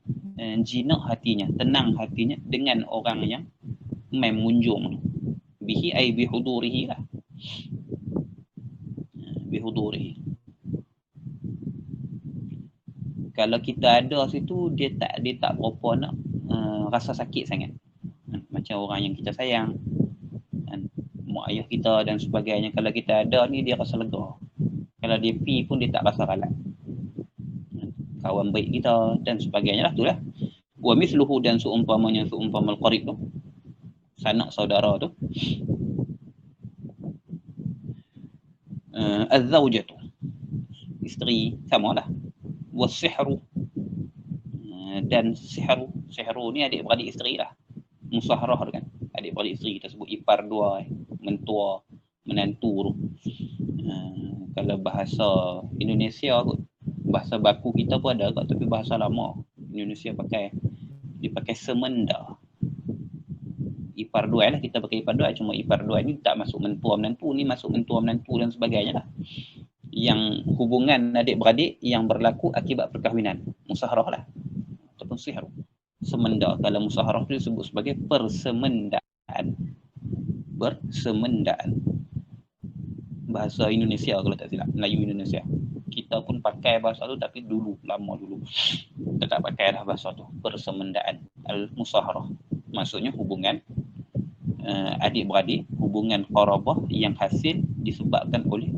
jinak hatinya, tenang hatinya dengan orang yang mengunjung. Bihi ay bihudurihi lah, bihudurihi. Kalau kita ada situ, dia tak berapa nak rasa sakit sangat. Macam orang yang kita sayang, mak ayah kita dan sebagainya, kalau kita ada ni dia rasa lega. Kalau dia pi pun dia tak rasa ralat. Kawan baik kita dan sebagainya lah, itulah. Wa mithluhu, dan seumpamanya seumpamal qarib tu, sanak saudara tu, az-zawjatu, isteri, samalah. Wasihru, dan sihru ni adik-beradik isteri lah. Musaharah kan, adik-beradik isteri kita sebut ipar dua, mentua, menantu tu. Kalau bahasa Indonesia kot, bahasa baku kita pun ada kot, tapi bahasa lama Indonesia dipakai semenda. Ipar dua lah, kita pakai ipar dua, cuma ipar dua ni tak masuk mentua menantu, ni masuk mentua menantu dan sebagainya lah. Yang hubungan adik-beradik yang berlaku akibat perkahwinan, musaharah lah, ataupun sihru, semenda. Kalau musaharah tu disebut sebagai persemendaan, bersemendaan. Bahasa Indonesia kalau tak silap, Melayu Indonesia. Kita pun pakai bahasa tu, tapi dulu, lama dulu kita tak pakai dah bahasa tu, persemendaan. Al-musaharah maksudnya hubungan adik-beradik, hubungan qarabah yang hasil disebabkan oleh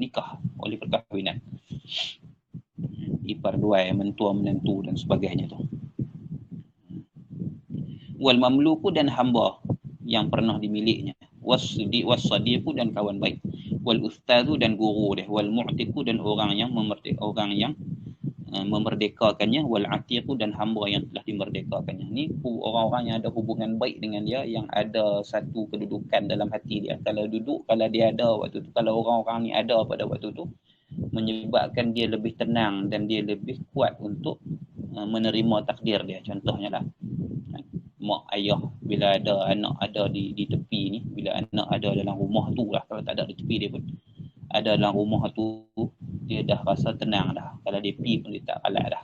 nikah, oleh perkahwinan. Ipar dua, mentua menantu dan sebagainya tu. Wal mamluku, dan hamba yang pernah dimiliknya. Was-sadiqu, dan kawan baik. Wal ustazu, dan guru dia. Wal mu'tiqu, dan orang yang memertik, orang yang memerdekakannya, wal atiqu dan hamba yang telah dimerdekakannya. Ni orang-orang yang ada hubungan baik dengan dia, yang ada satu kedudukan dalam hati dia. Kalau dia ada waktu tu, kalau orang-orang ni ada pada waktu tu, menyebabkan dia lebih tenang dan dia lebih kuat untuk menerima takdir dia. Contohnya lah, mak ayah bila ada anak ada di tepi ni, bila anak ada dalam rumah tu lah, kalau tak ada di tepi dia pun ada dalam rumah tu, dia dah rasa tenang dah. Kalau dia pergi pun dia tak alat dah.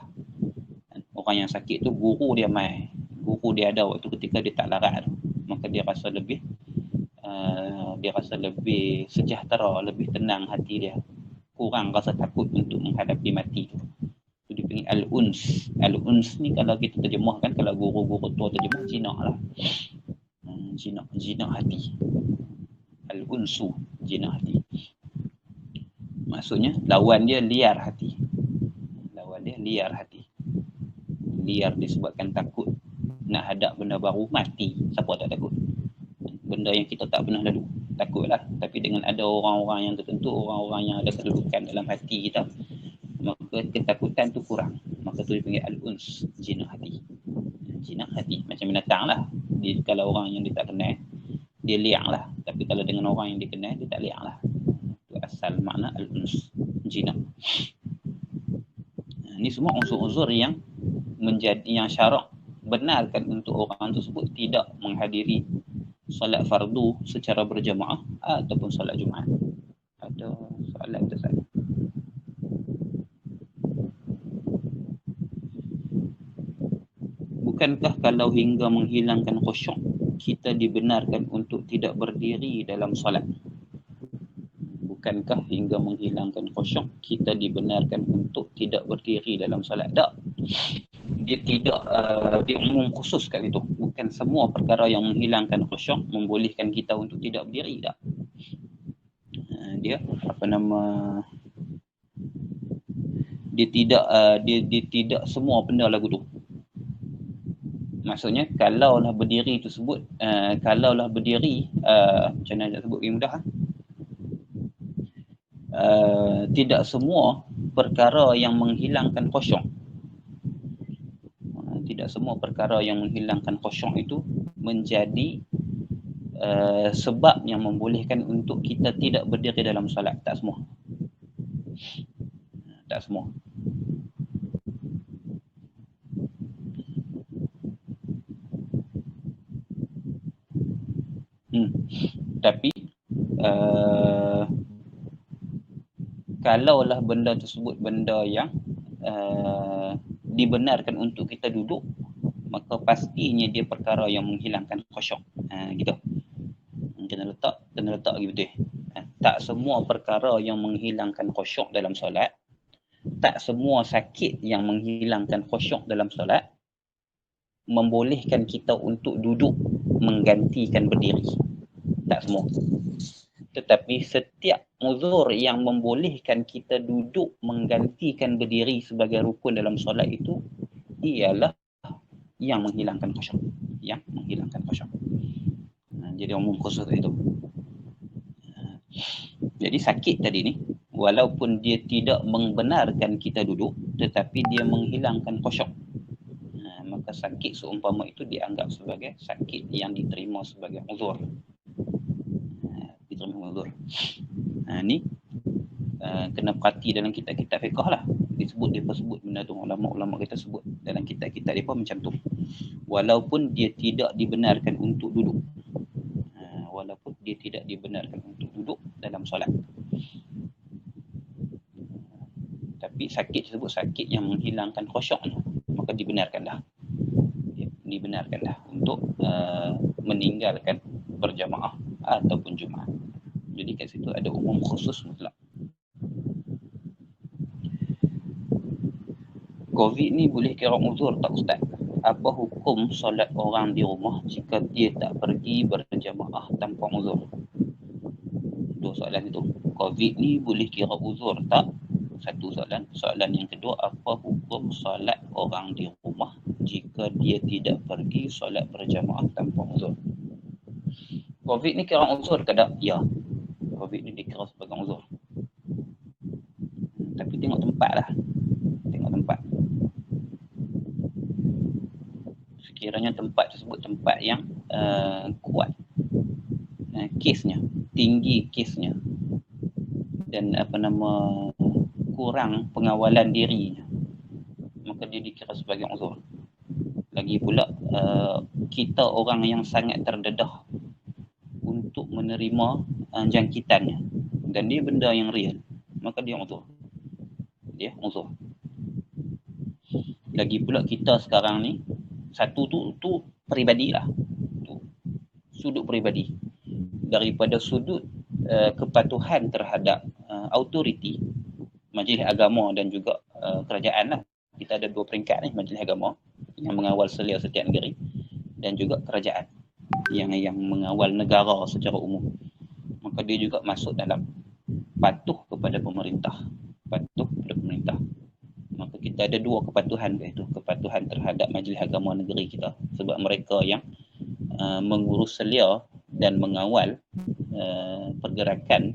Orang yang sakit tu guru dia ada waktu ketika dia tak larat tu, maka dia rasa lebih sejahtera, lebih tenang hati dia, kurang rasa takut untuk menghadapi mati tu. Itu dipanggil al-uns. Al-uns ni kalau kita terjemahkan, kalau guru-guru tua terjemah, jinak lah. Jinak hati. Al-unsu, jinak hati. Maksudnya lawan dia liar hati. Liar disebabkan takut nak hadap benda baru, mati. Siapa tak takut? Benda yang kita tak pernah lalu, takutlah. Tapi dengan ada orang-orang yang tertentu, orang-orang yang ada kedudukan dalam hati kita, maka ketakutan tu kurang. Maka tu dipanggil al-uns, jinak hati. Macam binatang lah. Kalau orang yang dia tak kenal, dia liang lah. Tapi kalau dengan orang yang dia kenal, dia tak liang lah. Itu asal makna al-uns, jinak. Ini semua unsur-unsur yang syarak benarkan untuk orang tersebut tidak menghadiri solat fardu secara berjamaah ataupun solat Jumaat. Ada soalan tersebut. Bukankah kalau hingga menghilangkan khusyuk, kita dibenarkan untuk tidak berdiri dalam solat? Bukankah hingga menghilangkan khusyuk, kita dibenarkan untuk tidak berdiri dalam solat? Tak. Dia tidak dia umum khusus kat situ. Bukan semua perkara yang menghilangkan khusyuk membolehkan kita untuk tidak berdiri, tak. Dia tidak semua benda lagu tu. Maksudnya kalaulah berdiri tersebut, macam mana nak sebut yang mudah, tidak semua perkara yang menghilangkan khusyuk. Tidak semua perkara yang menghilangkan khusyuk itu menjadi sebab yang membolehkan untuk kita tidak berdiri dalam solat. Tak semua. Tapi kalaulah benda tersebut benda yang dibenarkan untuk kita duduk, maka pastinya dia perkara yang menghilangkan khusyuk. Gitu. Kena letak lagi betul. Tak semua perkara yang menghilangkan khusyuk dalam solat, tak semua sakit yang menghilangkan khusyuk dalam solat membolehkan kita untuk duduk menggantikan berdiri. Tak semua. Tetapi setiap uzur yang membolehkan kita duduk menggantikan berdiri sebagai rukun dalam solat itu ialah yang menghilangkan khusyuk. Jadi umum khusus itu. Jadi sakit tadi ni, walaupun dia tidak membenarkan kita duduk, tetapi dia menghilangkan khusyuk. Maka sakit seumpama itu dianggap sebagai sakit yang diterima sebagai uzur. Ni kena perhati dalam kitab-kitab fiqh lah. Dia sebut benda tu, ulama-ulama kita sebut dalam kitab-kitab dia pun macam tu. Walaupun dia tidak dibenarkan untuk duduk. Dalam solat. Tapi sakit tersebut sakit yang menghilangkan khusyuk, maka dibenarkan dah untuk meninggalkan berjamaah ataupun Jumaat. Jadi kat situ ada umum khusus mutlak. Covid ni boleh kira uzur tak Ustaz? Apa hukum solat orang di rumah jika dia tak pergi berjamaah tanpa uzur? Dua soalan itu. Covid ni boleh kira uzur tak? Satu soalan. Soalan yang kedua, apa hukum solat orang di rumah jika dia tidak pergi solat berjamaah tanpa uzur? Covid ni kira uzur ke tak? Ya. Covid ni dikira sebagai uzur. Tapi tengok tempat lah. tempat yang kuat kesnya, tinggi kesnya, dan kurang pengawalan dirinya, maka dia dikira sebagai uzur. Lagi pula kita orang yang sangat terdedah untuk menerima jangkitannya dan dia benda yang real, maka dia uzur. Lagi pula kita sekarang ni, satu tu peribadi lah, tu sudut peribadi. Daripada sudut kepatuhan terhadap autoriti, majlis agama dan juga kerajaan lah. Kita ada dua peringkat ni, majlis agama yang mengawal selia setiap negeri dan juga kerajaan yang mengawal negara secara umum. Maka dia juga masuk dalam patuh kepada pemerintah. Maka kita ada dua kepatuhan itu, kepatuhan terhadap majlis agama negeri kita, sebab mereka yang mengurus selia dan mengawal pergerakan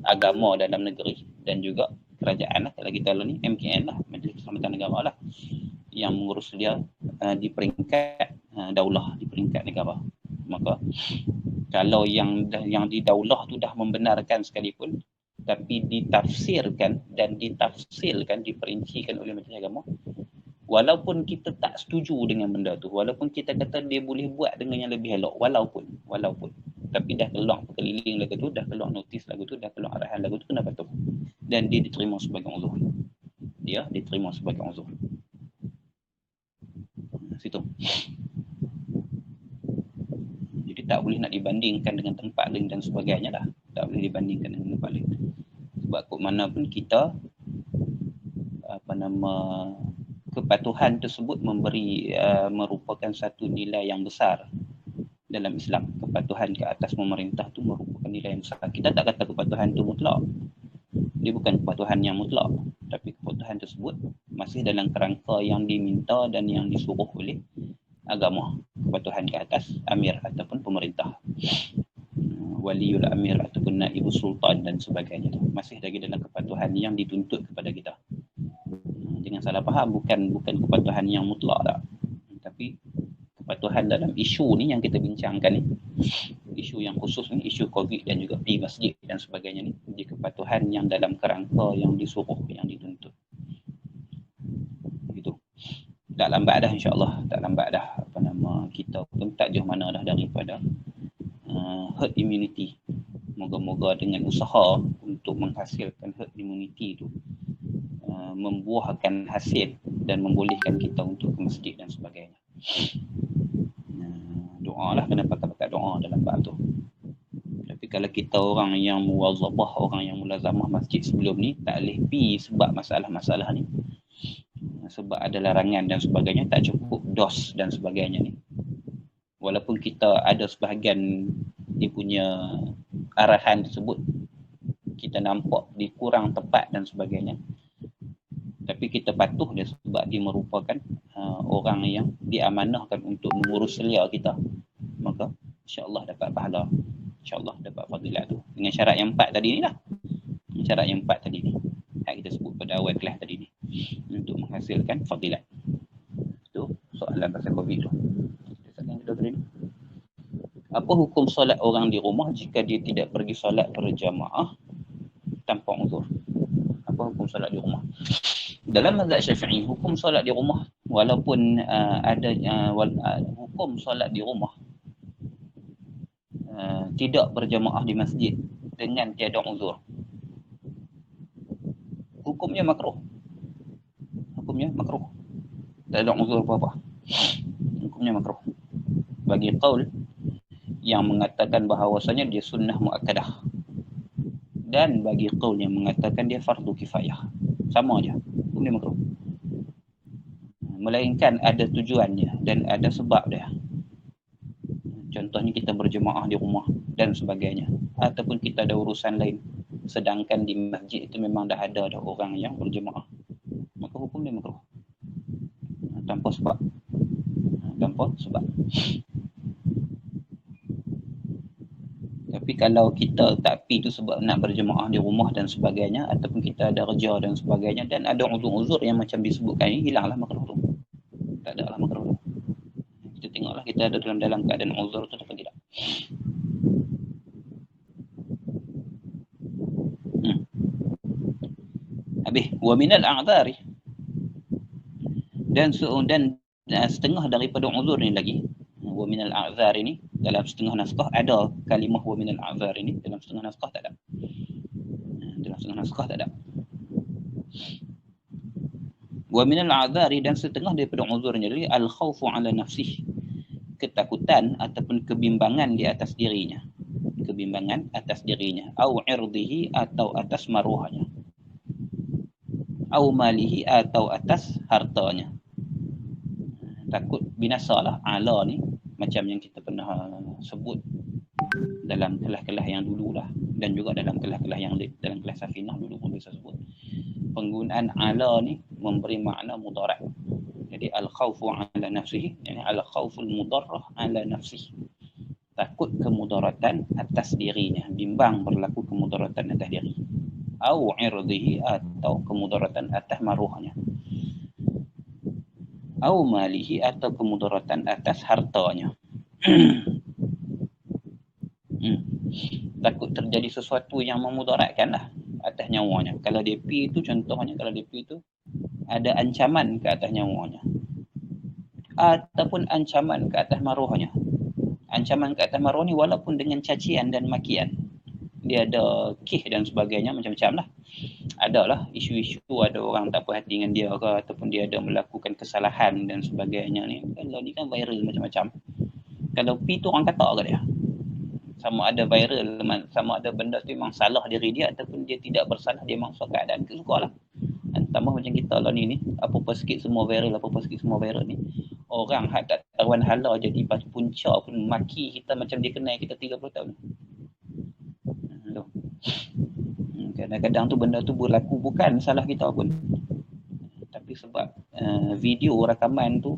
agama dalam negeri, dan juga kerajaan lah, kalau kita ni MKN lah, Majlis Keselamatan Negara lah, yang mengurus dia di peringkat daulah, di peringkat negara. Maka kalau yang di daulah tu dah membenarkan sekalipun, tapi ditafsirkan dan ditafsilkan, diperincikan oleh Majlis Agama, walaupun kita tak setuju dengan benda tu, walaupun kita kata dia boleh buat dengan yang lebih elok, walaupun tapi dah keluar keliling lagu tu, dah keluar notis lagu tu, dah keluar arahan lagu tu, kena patuh. Dan dia diterima sebagai uzur. Situ. Jadi tak boleh nak dibandingkan dengan tempat lain dan sebagainya dah. Tak boleh dibandingkan dengan tempat lain. Sebab kok mana pun kita kepatuhan tersebut merupakan satu nilai yang besar dalam Islam. Kepatuhan ke atas pemerintah tu merupakan nilai yang besar. Kita tak kata kepatuhan tu mutlak. Dia bukan kepatuhan yang mutlak, tapi kepatuhan tersebut masih dalam kerangka yang diminta dan yang disuruh oleh agama. Kepatuhan ke atas amir ataupun pemerintah, waliul amir ataupun naibus sultan dan sebagainya tu masih lagi dalam kepatuhan yang dituntut kepada kita. Jangan salah faham, bukan kepatuhan yang mutlak tak, tapi kepatuhan dalam isu ni yang kita bincangkan ni, isu yang khusus ni, isu COVID dan juga pergi masjid dan sebagainya ni, dia kepatuhan yang dalam kerangka yang disuruh, yang dituntut. Gitu. Tak lambat dah, insya-Allah tak lambat dah. Kita pun tak jauh mana dah daripada herd immunity. Moga-moga dengan usaha untuk menghasilkan herd immunity tu membuahkan hasil dan membolehkan kita untuk ke masjid dan sebagainya. Doa lah, kena pakai doa dalam bab tu. Tapi kalau kita orang yang muwazabah, orang yang mulazamah masjid sebelum ni, tak boleh pi sebab masalah-masalah ni, sebab ada larangan dan sebagainya, tak cukup dos dan sebagainya ni. Walaupun kita ada sebahagian dia punya arahan tersebut, kita nampak dia kurang tepat dan sebagainya, tapi kita patuh dia sebab dia merupakan orang yang diamanahkan untuk mengurus selia kita, maka insya-Allah dapat pahala, insya-Allah dapat fadilat tu, dengan syarat yang 4 tadi ni lah. Syarat yang 4 tadi ni yang kita sebut pada awal kelas tadi ni, untuk menghasilkan fadilat. Itu soalan pasal COVID tu. Soalan kedua tadi ni, apa hukum solat orang di rumah jika dia tidak pergi solat berjamaah tanpa uzur? Apa hukum solat di rumah? Dalam mazhab Syafi'i, hukum solat di rumah, walaupun hukum solat di rumah tidak berjamaah di masjid dengan tiada uzur, hukumnya makruh. Tak ada uzur apa-apa, hukumnya makruh. Bagi qaul yang mengatakan bahawasanya dia sunnah muakkadah, dan bagi qaul yang mengatakan dia fardu kifayah, sama aja, hukumnya makruh. Melainkan ada tujuannya dan ada sebab dia. Contohnya kita berjemaah di rumah dan sebagainya, ataupun kita ada urusan lain, sedangkan di masjid itu memang dah ada orang yang berjemaah, maka hukum dia makruh tanpa sebab. Tapi kalau kita tak pergi tu sebab nak berjemaah di rumah dan sebagainya, ataupun kita ada kerja dan sebagainya, dan ada uzur-uzur yang macam disebutkan ini, hilanglah makruh tu. Tak ada lah makruh tu. Kita tengoklah kita ada dalam keadaan uzur tu atau tidak. Habis wa minal a'dzari, dan setengah daripada uzur ni lagi. Wa minal a'dzari ni dalam setengah naskah ada kalimah wa minal a'dzari ni, dalam setengah naskah tak ada. Dalam setengah naskah tak ada. Wa minal a'dzari, dan setengah daripada uzurnya lagi al khaufu ala nafsih, ketakutan ataupun kebimbangan di atas dirinya. Kebimbangan atas dirinya, au irdihi, atau atas maruahnya, au malihi, atau atas hartanya. Takut binasalah. Ala ni macam yang kita pernah sebut dalam kelas-kelas yang dululah, dan juga dalam kelas-kelas yang dalam kelas Safinah dulu pun bisa sebut. Penggunaan ala ni memberi makna mudarat. Jadi al-khawfu ala nafsihi, yani al-khawful mudarrah ala nafsihi, takut kemudaratan atas dirinya, bimbang berlaku kemudaratan atas diri. Au irdihi, atau kemudaratan atas maruahnya. Au malihi, atau kemudaratan atas hartanya. Takut terjadi sesuatu yang memudaratkan lah atas nyawanya. Kalau DP itu contohnya, kalau DP itu ada ancaman ke atas nyawanya, ataupun ancaman ke atas maruahnya. Ancaman ke atas maruah ni walaupun dengan cacian dan makian, dia ada kih dan sebagainya, macam-macam lah. Adalah isu-isu, ada orang tak puas hati dengan dia ke, ataupun dia ada melakukan kesalahan dan sebagainya ni. Kalau ni kan viral macam-macam. Kalau P tu orang kata ke dia, sama ada viral, sama ada benda tu memang salah diri dia ataupun dia tidak bersalah, dia memang suka keadaan kesuka lah. Tambah macam kita lah ni, apa-apa sikit semua viral, apa-apa sikit semua viral ni. Orang tak taruan hala jadi punca pun maki kita macam dia kenal kita 30 tahun. Kadang-kadang tu benda tu berlaku bukan salah kita pun, tapi sebab video rakaman tu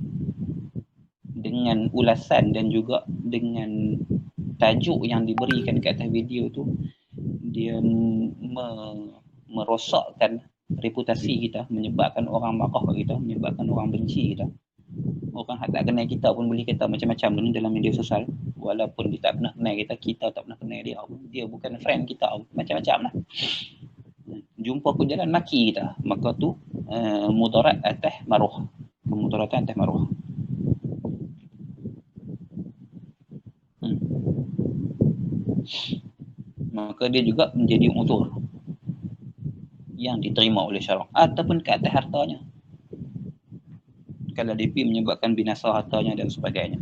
dengan ulasan dan juga dengan tajuk yang diberikan ke atas video tu, dia merosakkan reputasi kita, menyebabkan orang marah kita, menyebabkan orang benci kita. Orang tak kenal kita pun boleh kata macam-macam ni dalam media sosial, walaupun dia tak pernah kenal kita, kita tak pernah kenal dia pun, dia bukan friend kita pun, macam-macam lah. Jumpa pun jalan maki kita, maka tu mudarat atas maruah, kemudaratan atas maruah. Maka dia juga menjadi uzur yang diterima oleh syarak, ataupun ke atas hartanya. Kalau DP menyebabkan binasa hartanya dan sebagainya,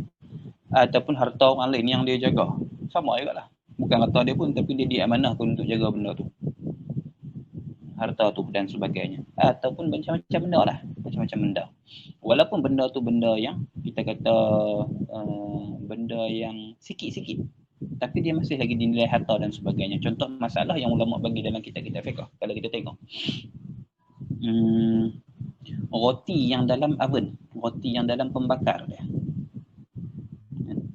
ataupun harta orang lain yang dia jaga, sama juga lah. Bukan harta dia pun, tapi dia diamanahkan untuk jaga benda tu, harta tu dan sebagainya. Ataupun macam-macam benda lah, macam-macam benda. Walaupun benda tu benda yang kita kata benda yang sikit-sikit, tapi dia masih lagi dinilai harta dan sebagainya. Contoh masalah yang ulama bagi dalam kitab-kitab fiqh, kalau kita tengok roti yang dalam oven, roti yang dalam pembakar dia.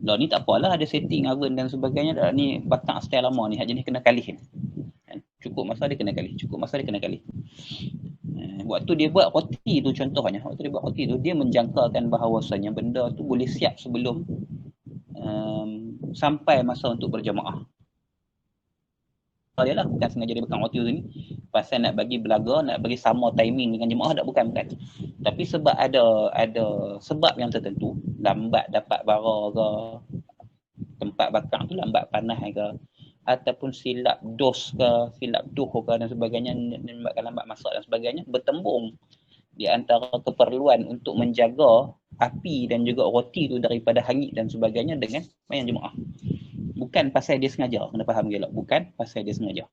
Dah ni tak apalah, ada setting oven dan sebagainya. Dah ni bakar style lama ni, hak jenis kena kalih. Cukup masa dia kena kalih, cukup masa dia kena kalih. Waktu dia buat roti tu, contohnya waktu dia buat roti tu, dia menjangkakan bahawasanya benda tu boleh siap sebelum sampai masa untuk berjamaah. Dia lah, bukan sengaja dia bakar roti tu ni pasal nak bagi belaga, nak bagi sama timing dengan jemaah, tak, bukan. Tapi sebab ada sebab yang tertentu, lambat dapat bara ke, tempat bakar tu lambat panas ke, ataupun silap dos ke, silap duh ke dan sebagainya, menyebabkan lambat masak dan sebagainya, bertembung di antara keperluan untuk menjaga api dan juga roti tu daripada hangit dan sebagainya dengan mayang jemaah. Bukan pasal dia sengaja, kena faham gelak, bukan pasal dia sengaja.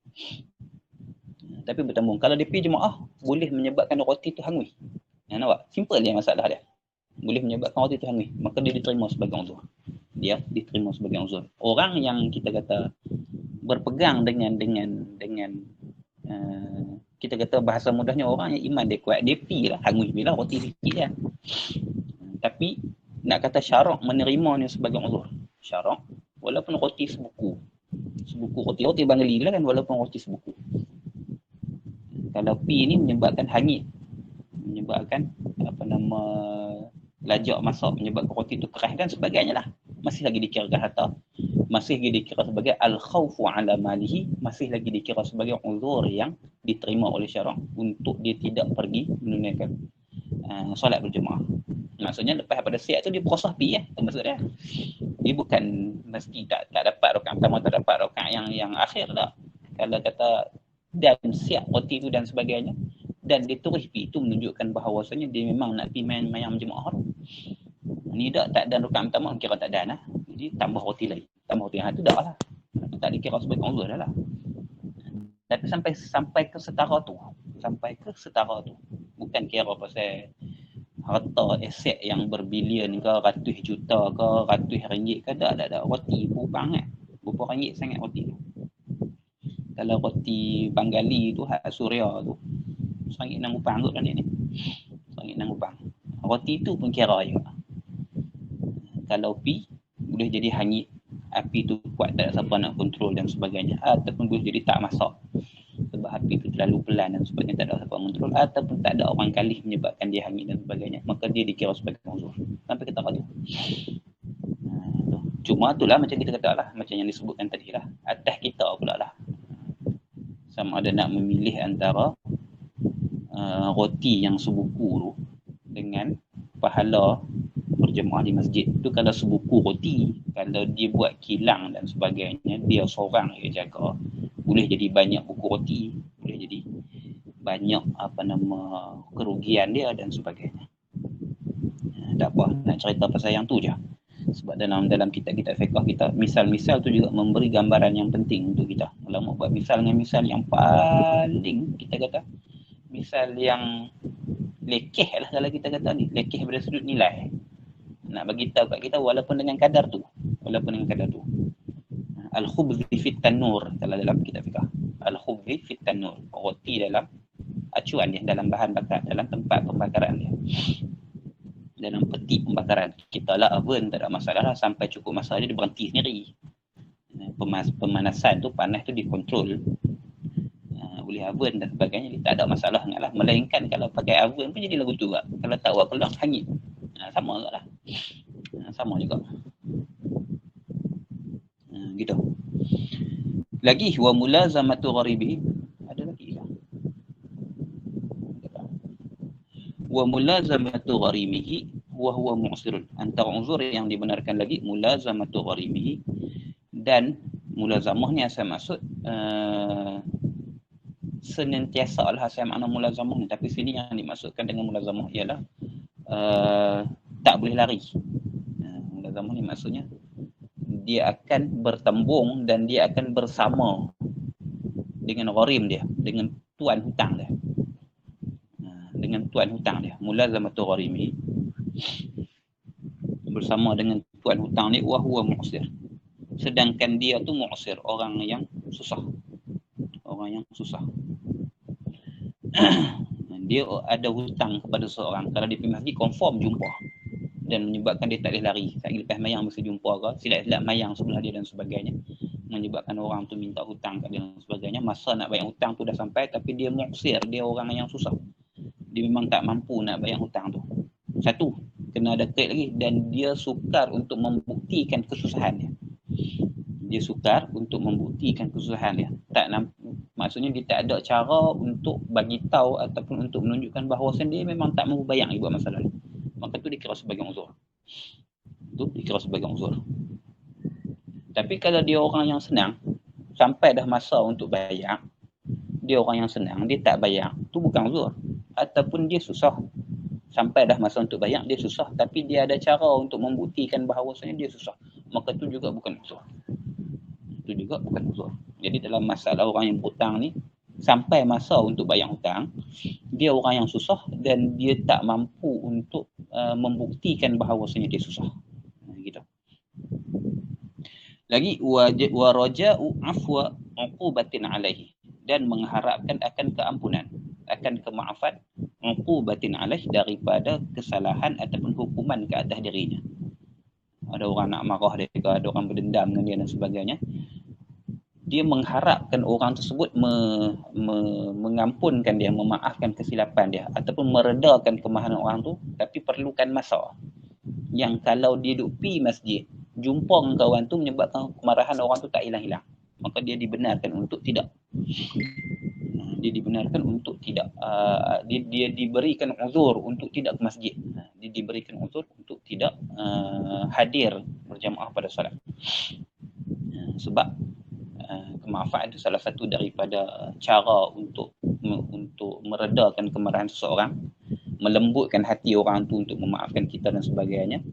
Tapi bertembung. Kalau dia pergi jemaah, boleh menyebabkan roti tu hangui. Nampak? Simple dia masalah dia. Boleh menyebabkan roti tu hangui. Maka dia diterima sebagai uzur. Dia diterima sebagai uzur. Orang yang kita kata berpegang dengan kita kata bahasa mudahnya, orang yang iman dia kuat, dia pergi lah hangui bila roti sikit kan. Tapi nak kata syarak menerima ni sebagai uzur. Syarak walaupun roti sebuku roti Bangli lah kan, walaupun roti sebuku. Kalau pi ni menyebabkan hangit, menyebabkan lajak masak menyebabkan roti itu keras dan sebagainya lah, masih lagi dikira harta, masih lagi dikira sebagai al-khawfu ala malihi, masih lagi dikira sebagai uzur yang diterima oleh syarak untuk dia tidak pergi menunaikan solat berjemaah. Maksudnya lepas pada siap tu dia berkosah pi itu maksud dia. Dia bukan mesti tak dapat rakaat pertama, tak dapat rakaat yang akhir tak. Kalau kata dan siap roti tu dan sebagainya dan dia terus pi, itu menunjukkan bahawasanya dia memang nak pi main mayang jemaah tu. Ni tak dan rakaat pertama kira tak dan lah. Jadi tambah roti lagi. Tambah roti tu dah lah. Tak dikira sebagai uzur dah lah. Tapi sampai ke setara tu. Sampai ke setara tu. Bukan kira pasal harta aset yang berbilion ke, ratus juta ke, ratus ringgit ke, tak. Roti berapa sangat. Berapa ringgit sangat roti tu. Kalau roti Bangali tu, Suria tu, RM1.6 kot dah ni. RM1.6. Roti tu pun kira juga. Kalau pi, boleh jadi hanyut. Api tu kuat, tak ada siapa nak kontrol dan sebagainya. Ataupun boleh jadi tak masak. Sebab api tu terlalu pelan dan sebagainya, tak ada siapa kontrol. Ataupun tak ada orang kalih menyebabkan dia hanyut dan sebagainya. Maka dia dikira sebagai uzur. Sampai ke tahap tu. Cuma itulah macam kita kata lah. Macam yang disebutkan tadi lah. Atas kita pula lah. Sama ada nak memilih antara roti yang sebuku tu dengan pahala berjemaah di masjid tu. Kalau sebuku roti, kalau dia buat kilang dan sebagainya, dia seorang dia jaga, boleh jadi banyak buku roti, boleh jadi banyak kerugian dia dan sebagainya. Tak apa, nak cerita pasal yang tu je. Sebab dalam kitab-kitab fiqh kita, misal-misal tu juga memberi gambaran yang penting untuk kita. Kalau mau buat misal dengan misal yang paling kita kata misal yang lekeh lah, kalau kita kata ni lekeh pada sudut nilai, nak bagi tahu kat kita walaupun dengan kadar tu, al-khubzi fit tanur, kalau dalam kitab fiqh, al-khubzi fit tanur, roti dalam acuan dia, dalam bahan bakar, dalam tempat pembakaran dia, dalam peti pembakaran. Kita lah oven, tak ada masalah lah, sampai cukup masa dia berhenti sendiri. Pemanasan tu, panas tu dikontrol boleh oven dan sebagainya, dia tak ada masalah lah. Melainkan kalau pakai oven pun jadi lagu tu juga. Kalau tak buat keluar hangit, sama juga lah. Sama juga. Gitu. Lagi wa mulazamatu gharibihi, ada lagi lah. Wa mulazamatu gharimihi wa huwa mu'sirun. Antara uzur yang dibenarkan lagi mulazamatu gharimihi, dan mulazamah ni asal maksud senantiasa lah asal makna mulazamah ni, tapi sini yang dimaksudkan dengan mulazamah ialah tak boleh lari. Mulazamah ni maksudnya dia akan bertembung dan dia akan bersama dengan gharim dia, dengan tuan hutang dia. Dengan tuan hutang dia, mulazamatu gharimi, bersama dengan tuan hutang ni, wa huwa mu'sir, sedangkan dia tu mu'sir, orang yang susah. Dia ada hutang kepada seorang, kalau dia pergi masjid confirm jumpa dan menyebabkan dia tak boleh lari. Saat lepas mayang mesti jumpa ke, silap-silap mayang sebelah dia dan sebagainya, menyebabkan orang tu minta hutang kat dia dan sebagainya. Masa nak bayar hutang tu dah sampai, tapi dia mu'sir, dia orang yang susah, dia memang tak mampu nak bayar hutang tu. Satu, kena ada kait lagi, dan dia sukar untuk membuktikan kesusahan dia. Tak maksudnya dia tak ada cara untuk bagi tahu ataupun untuk menunjukkan bahawa dia memang tak mampu bayar buat masalah ni. Maka tu dikira sebagai uzur. Tapi kalau dia orang yang senang, sampai dah masa untuk bayar, dia orang yang senang, dia tak bayar, tu bukan uzur. Ataupun dia susah, sampai dah masa untuk bayar, dia susah, tapi dia ada cara untuk membuktikan bahawasanya dia susah, maka tu juga bukan uzur. Jadi dalam masalah orang yang berhutang ni, sampai masa untuk bayar hutang, dia orang yang susah dan dia tak mampu untuk membuktikan bahawasanya dia susah. Gitu. Lagi wa raja'u afwa uqubatin alaihi, dan mengharapkan akan keampunan, akan kemaafan uqubatin alaihi, daripada kesalahan ataupun hukuman ke atas dirinya. Ada orang nak marah dia ke, ada orang berdendam dengan dia dan sebagainya, dia mengharapkan orang tersebut mengampunkan dia, memaafkan kesilapan dia ataupun meredakan kemarahan orang tu, tapi perlukan masa. Yang kalau dia duduk pi masjid, jumpa dengan kawan tu menyebabkan kemarahan orang tu tak hilang-hilang, maka dia dibenarkan untuk tidak. Dia dibenarkan untuk tidak, dia diberikan uzur untuk tidak ke masjid. Dia diberikan uzur untuk tidak hadir berjamaah pada solat. Sebab kemaafan itu salah satu daripada cara untuk meredakan kemarahan seseorang, melembutkan hati orang tu untuk memaafkan kita dan sebagainya.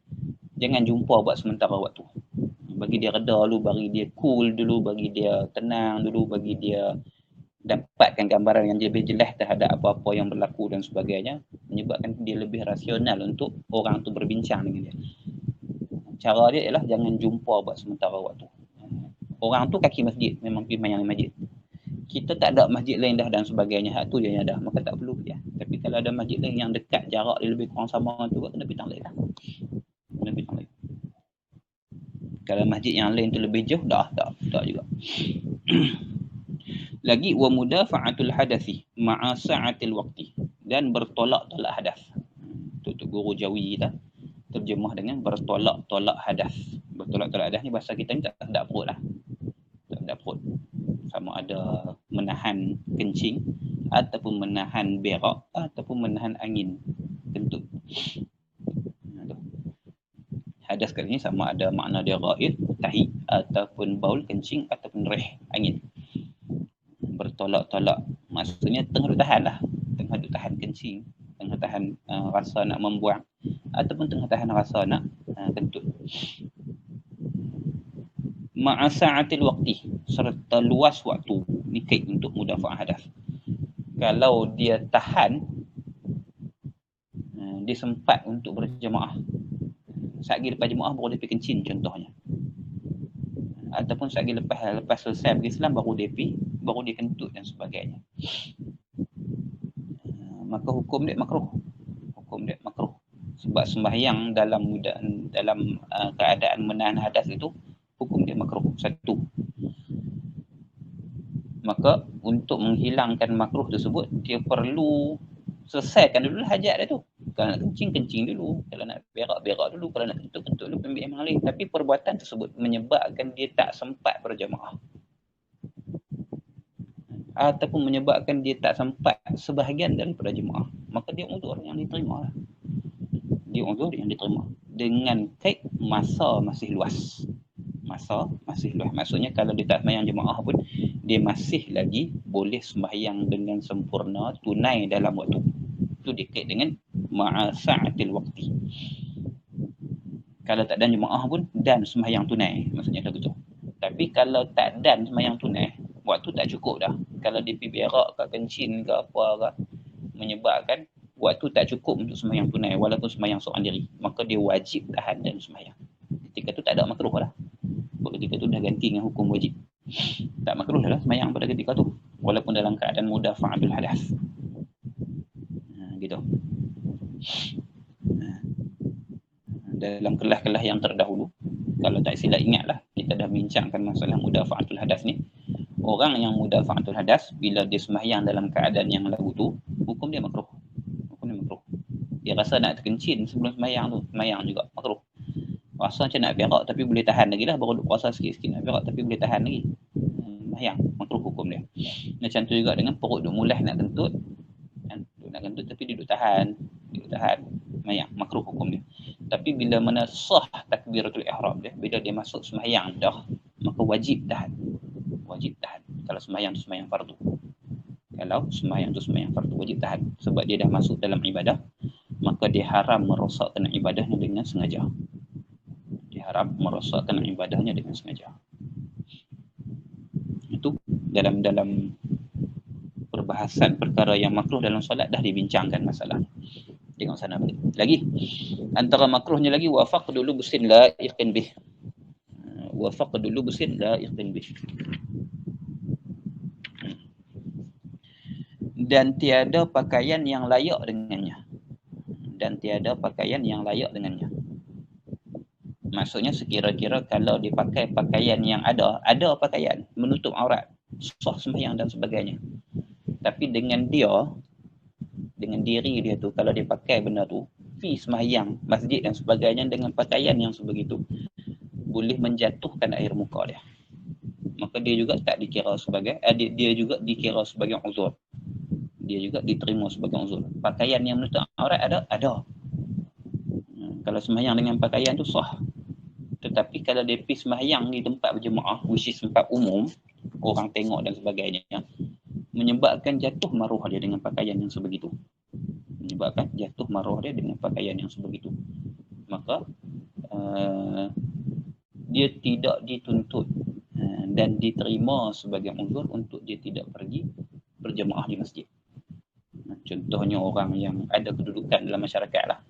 Jangan jumpa buat sementara waktu. Bagi dia reda dulu, bagi dia cool dulu, bagi dia tenang dulu, bagi dia dapatkan gambaran yang lebih jelas terhadap apa-apa yang berlaku dan sebagainya, menyebabkan dia lebih rasional untuk orang tu berbincang dengan dia. Cara dia ialah jangan jumpa buat sementara waktu. Orang tu kaki masjid, memang pergi mayang masjid. Kita tak ada masjid lain dah dan sebagainya, hak tu dia yang dah, maka tak perlu dia. Tapi kalau ada masjid lain yang dekat, jarak dia lebih kurang sama tu, kena pergi tang lain lah. Kena pergi tang lain. Kalau masjid yang lain tu lebih jauh, tak juga. Lagi wa mudafa'atul hadathi ma'a sa'atil waqti, dan bertolak-tolak hadas. Untuk guru Jawi kita terjemah dengan bertolak-tolak hadas. Bertolak-tolak hadas ni bahasa kita ni tak perut lah. Tak perut. Sama ada menahan kencing ataupun menahan berak ataupun menahan angin kentut. Hadas kali ni sama ada makna dia ghaid, tahi ataupun baul, kencing ataupun reh, angin. Bertolak-tolak maksudnya tengah duk tahan lah, tengah duk tahan kencing, tengah tahan rasa nak membuang ataupun tengah tahan rasa nak kentut. Ma'asa'atil waqti, serta luas waktu. Ni kait untuk mudafa'ah hadas. Kalau dia tahan, dia sempat untuk berjemaah, satgi lepas jemaah baru dia pergi kencing contohnya, ataupun satgi lepas selesai pergi Islam baru dia kentut dan sebagainya, maka hukum dia makruh. Sebab sembahyang dalam keadaan menahan hadas itu hukum dia makruh. Satu. Maka untuk menghilangkan makruh tersebut, dia perlu selesaikan dulu hajat dia tu. Kalau nak kencing dulu, kalau nak berak dulu, kalau nak kentut dulu, ambil yang lain. Tapi perbuatan tersebut menyebabkan dia tak sempat berjamaah, ataupun menyebabkan dia tak sempat sebahagian daripada jemaah, maka dia uzur yang diterima lah. Dia uzur yang diterima dengan kait masa masih luas. Maksudnya kalau dia tak sembahyang jemaah pun, dia masih lagi boleh sembahyang dengan sempurna, tunai dalam waktu. Itu dikait dengan ma'asa'atil waqti. Kalau tak dan jemaah pun, dan sembahyang tunai, maksudnya begitu. Tapi kalau tak dan sembahyang tunai, waktu tak cukup dah. Kalau dia pergi berak ke kencing ke apa ke, menyebabkan waktu tak cukup untuk sembahyang tunai walaupun sembahyang seorang diri, maka dia wajib tahan dan sembahyang. Ketika tu tak ada makruh lah. Ketika tu dah ganti dengan hukum wajib. Tak makruh dah lah sembahyang pada ketika tu, walaupun dalam keadaan mudafa'atul hadas. Gitu. Dalam kelas-kelas yang terdahulu, kalau tak silap ingatlah, kita dah bincangkan masalah mudafa'atul hadas ni. Orang yang mudafa'atul hadas, bila dia sembahyang dalam keadaan yang lagu tu, hukum dia makruh. Dia rasa nak terkencing sebelum sembahyang tu, sembahyang juga makruh. Rasa macam nak berak tapi boleh tahan lagi lah, baru duk rasa sikit-sikit nak berak tapi boleh tahan lagi, sembahyang, makruh hukum dia. Macam tu juga dengan perut duk mulai nak kentut tapi dia duk tahan, sembahyang, makruh hukum dia. Tapi bila mana sah takbiratul ihram dia, bila dia masuk sembahyang dah, maka wajib tahan. Kalau sembahyang tu sembahyang fardu. Wajib tahan. Sebab dia dah masuk dalam ibadah, maka dia haram merosakkan ibadahnya dengan sengaja. Itu dalam perbahasan perkara yang makruh dalam solat dah dibincangkan masalah. Tengok sana balik. Lagi antara makruhnya lagi wa faqdu lubusin la yaqin bih. Dan tiada pakaian yang layak dengannya. Maksudnya sekira-kira kalau dia pakai pakaian yang ada pakaian menutup aurat, sah sembahyang dan sebagainya. Tapi dengan diri dia tu, kalau dia pakai benda tu, pergi sembahyang masjid dan sebagainya dengan pakaian yang sebegitu, boleh menjatuhkan air muka dia. Maka dia juga tak dikira sebagai, dia juga dikira sebagai uzur. Dia juga diterima sebagai uzur. Pakaian yang menutup aurat ada. Kalau sembahyang dengan pakaian tu sah. Tetapi kalau dia pergi sembahyang di tempat berjemaah, which is tempat umum, orang tengok dan sebagainya, menyebabkan jatuh maruah dia dengan pakaian yang sebegitu. Maka dia tidak dituntut dan diterima sebagai uzur untuk dia tidak pergi berjemaah di masjid. Contohnya orang yang ada kedudukan dalam masyarakat lah.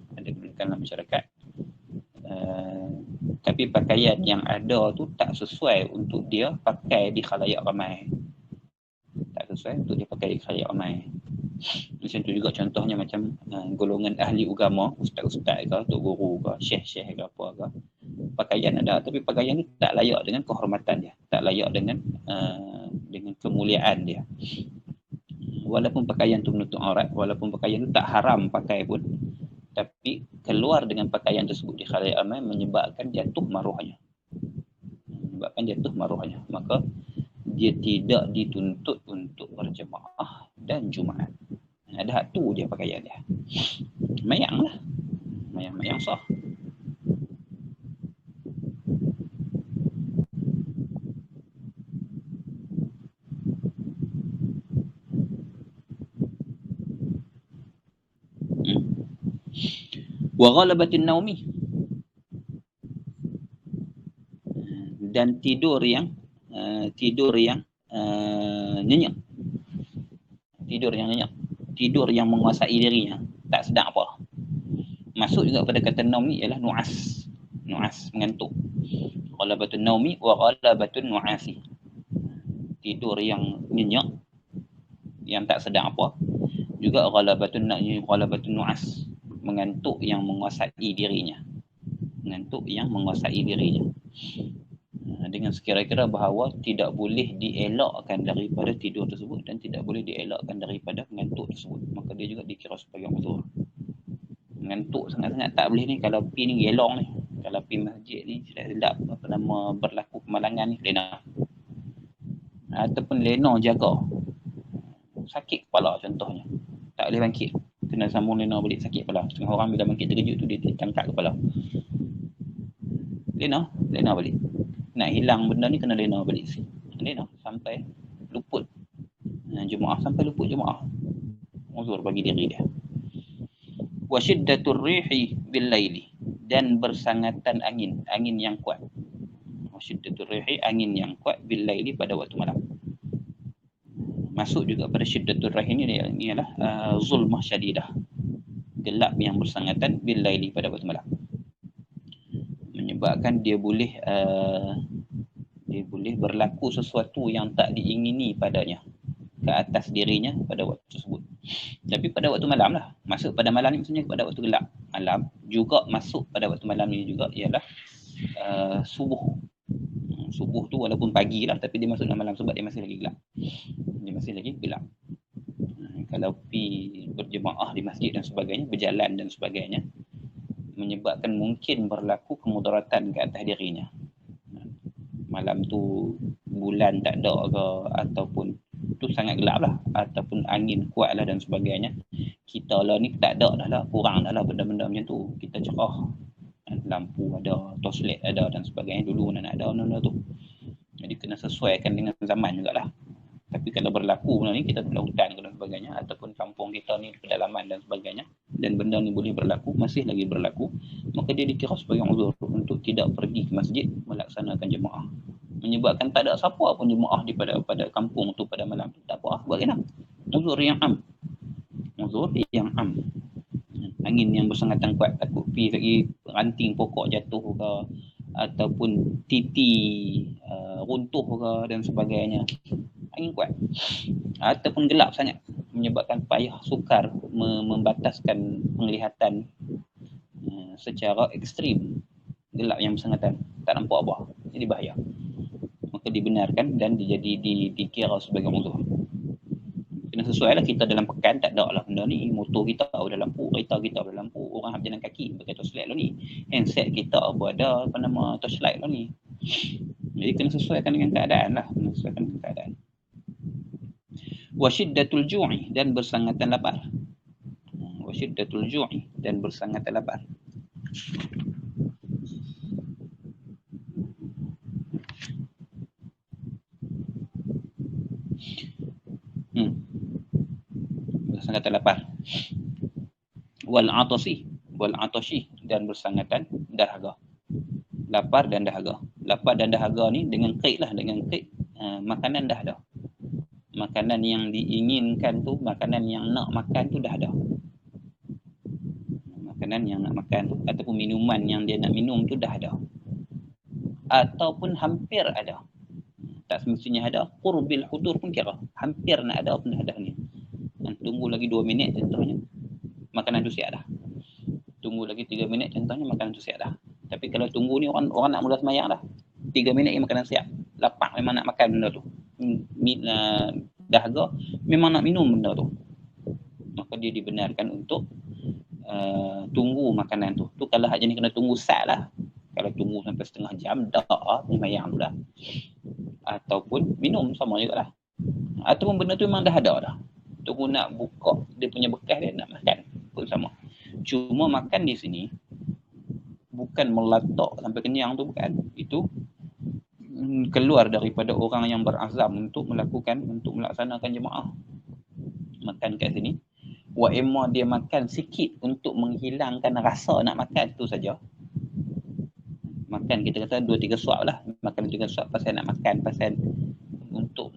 Tapi pakaian yang ada tu tak sesuai untuk dia pakai di khalayak ramai. Macam tu juga contohnya macam golongan ahli agama, ustaz-ustaz ke, tok guru ke, syekh-syekh ke apa ke. Pakaian ada, tapi pakaian tu tak layak dengan kehormatan dia, tak layak dengan kemuliaan dia. Walaupun pakaian tu menutup aurat, walaupun pakaian tu tak haram pakai pun, tapi keluar dengan pakaian tersebut di khalayak ramai menyebabkan jatuh maruahnya. Maka dia tidak dituntut untuk berjemaah dan Jumaat. Ada hak tu dia pakaian dia. Mayang lah. Mayang sah. Wa ghalabatin naumi. Dan tidur yang nyenyak. Tidur yang menguasai dirinya, tak sedar apa. Masuk juga pada kata naum ni ialah nu'as, mengantuk. Ghalabatun naumi wa ghalabatun nu'asi. Tidur yang nyenyak, yang tak sedar apa. Juga ghalabatun nu'as, mengantuk yang menguasai dirinya. Dengan sekira-kira bahawa tidak boleh dielakkan daripada tidur tersebut dan tidak boleh dielakkan daripada mengantuk tersebut, maka dia juga dikira sebagai uzur. Mengantuk sangat-sangat tak boleh ni, kalau pi ni gelong ni, kalau pi masjid ni sedap berlaku kemalangan ni, lena ataupun lena jaga sakit kepala contohnya, tak boleh bangkit, kena sambung lena balik, sakit kepala. Setengah orang bila bangkit terkejut tu dia tangkap kepala, lena balik. Nak hilang benda ni kena lena balik sini. Lena sampai luput jemaah, uzur bagi diri dia. Wa shiddatur rihi bil laili, dan bersangatan angin yang kuat. Wa shiddatur rihi, angin yang kuat, bil laili, pada waktu malam. Masuk juga pada shiddatur rihi ni ialah zulmah syadidah, gelap yang bersangatan, bil laili, pada waktu malam. Menyebabkan dia boleh berlaku sesuatu yang tak diingini padanya ke atas dirinya pada waktu tersebut. Tapi pada waktu malam lah. Masuk pada malam ni maksudnya pada waktu gelap malam. Juga masuk pada waktu malam ni juga ialah subuh. Subuh tu walaupun pagi lah, tapi dia masuk dalam malam sebab dia masih lagi gelap. Kalau pergi berjemaah di masjid dan sebagainya, berjalan dan sebagainya, menyebabkan mungkin berlaku kemudaratan ke atas dirinya. Malam tu bulan tak ada ke, ataupun tu sangat gelap lah, ataupun angin kuat lah dan sebagainya. Kita lah ni tak ada dah lah, kurang dah lah benda-benda macam tu. Kita cerah, lampu ada, torchlight ada dan sebagainya. Dulu mana ada benda tu. Jadi kena sesuaikan dengan zaman jugalah. Tapi kalau berlaku benda ni, kita di hutan dan sebagainya, ataupun kampung kita ni pedalaman dan sebagainya, dan benda ni boleh berlaku, masih lagi berlaku, maka dia dikira sebagai uzur untuk tidak pergi ke masjid melaksanakan jemaah. Menyebabkan tak ada siapa pun jemaah pada kampung tu pada malam tu, tak apa, buat kena. Uzur yang am. Angin yang bersangatan kuat, takut pergi lagi ranting pokok jatuh ke, ataupun titi runtuh ke dan sebagainya. Angin kuat. Ataupun gelap sangat, menyebabkan payah sukar membataskan penglihatan secara ekstrim gelap yang bersangkutan, tak nampak apa, jadi bahaya. Maka dibenarkan dan dikira sebagai uzur. Kena sesuai lah, kita dalam pekan tak ada lah benda ni, motor kita ada lampu, kereta kita ada lampu, orang berjalan kaki pakai torchlight lah ni, handset kita ada apa nama torchlight lah ni. Jadi kena sesuaikan dengan keadaan lah, kena sesuaikan dengan keadaan. Wa syiddatul ju'i, dan bersangatan lapar. Wa syiddatul ju'i, dan bersangatan lapar. Bersangatan lapar. Wal atashi, dan bersangatan dahaga. Lapar dan dahaga. Lapar dan dahaga ni dengan qaid lah, dengan qaid makanan dah ada. Makanan yang diinginkan tu, makanan yang nak makan tu dah ada. Makanan yang nak makan tu ataupun minuman yang dia nak minum tu dah ada. Ataupun hampir ada. Tak semestinya ada. Qurbil hudur pun kira. Hampir nak ada pun dah ada ni. Tunggu lagi 2 minit contohnya, makanan tu siap dah. Tunggu lagi 3 minit contohnya, makanan tu siap dah. Tapi kalau tunggu ni orang nak mula semayang dah. 3 minit ni makanan siap. Lapar memang nak makan benda tu. Dahaga memang nak minum benda tu. Maka dia dibenarkan untuk tunggu makanan tu. Tu kalau hak jenis kena tunggu sat lah. Kalau tunggu sampai setengah jam, dah semayang tu dah. Ataupun minum sama juga lah. Ataupun benda tu memang dah ada dah. Tunggu nak buka dia punya bekas dia nak makan pun sama. Cuma makan di sini bukan melatak sampai kenyang tu, bukan. Itu keluar daripada orang yang berazam untuk melaksanakan jemaah. Makan kat sini wa imma dia makan sikit untuk menghilangkan rasa nak makan tu saja. Makan kita kata 2-3 suap lah. Makan 2-3 suap pasal nak makan, pasal untuk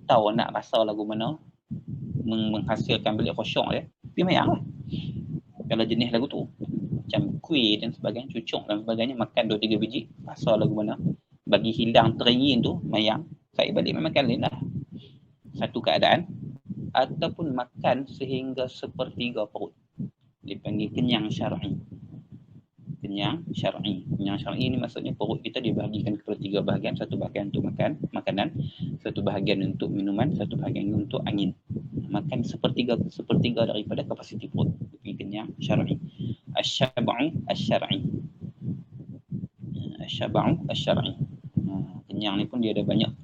tahu nak rasa lagu mana, menghasilkan bilik khusyuk dia. Dia mayang lah. Kalau jenis lagu tu macam kuih dan sebagainya, cucuk dan sebagainya, makan 2-3 biji, rasa lagu mana, bagi hilang teringin tu, mayang, saya balik makan lain lah. Satu keadaan. Ataupun makan sehingga sepertiga perut, dipanggil kenyang syar'i. Kenyang syar'i. Kenyang syar'i ni maksudnya perut kita dibahagikan kepada 3 bahagian. Satu bahagian untuk makan, makanan, satu bahagian untuk minuman, satu bahagian untuk angin. Makan sepertiga daripada kapasiti perut. Dipanggil kenyang syar'i. Asy-syab'u asy-syar'i. Asy-syab'u asy-syar'i. Kenyang ni pun dia ada banyak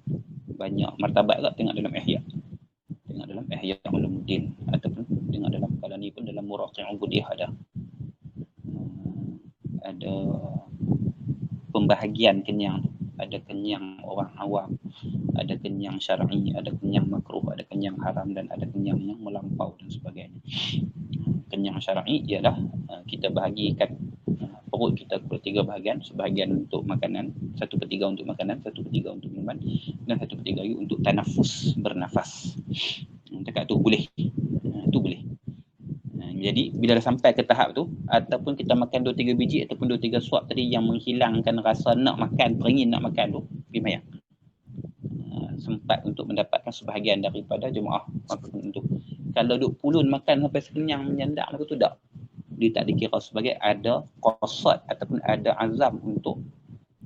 martabat juga. Tengok dalam Ihya. Tengok dalam Ihya Ulumuddin, ataupun tengok dalam kala ni pun dalam Muraqi'ul Budiyah ada pembahagian kenyang. Ada kenyang orang awam, ada kenyang syar'i, ada kenyang makruh, ada kenyang haram, dan ada kenyang yang melampau dan sebagainya. Kenyang syar'i ialah kita bahagikan perut kita kepada 3 bahagian, sebahagian untuk makanan, 1/3 untuk makanan, 1/3 untuk minuman, dan 1/3 lagi untuk tanafus, bernafas. Cakap tu boleh. Tu boleh. Jadi bila dah sampai ke tahap tu, ataupun kita makan 2-3 biji ataupun 2-3 suap tadi yang menghilangkan rasa nak makan, teringin nak makan tu, pergi mayang. Sempat untuk mendapatkan sebahagian daripada jemaah. Maka untuk kalau duk pulun makan sampai sekenyang menyandak, maka tu tak. Dia tak dikira sebagai ada qasad ataupun ada azam untuk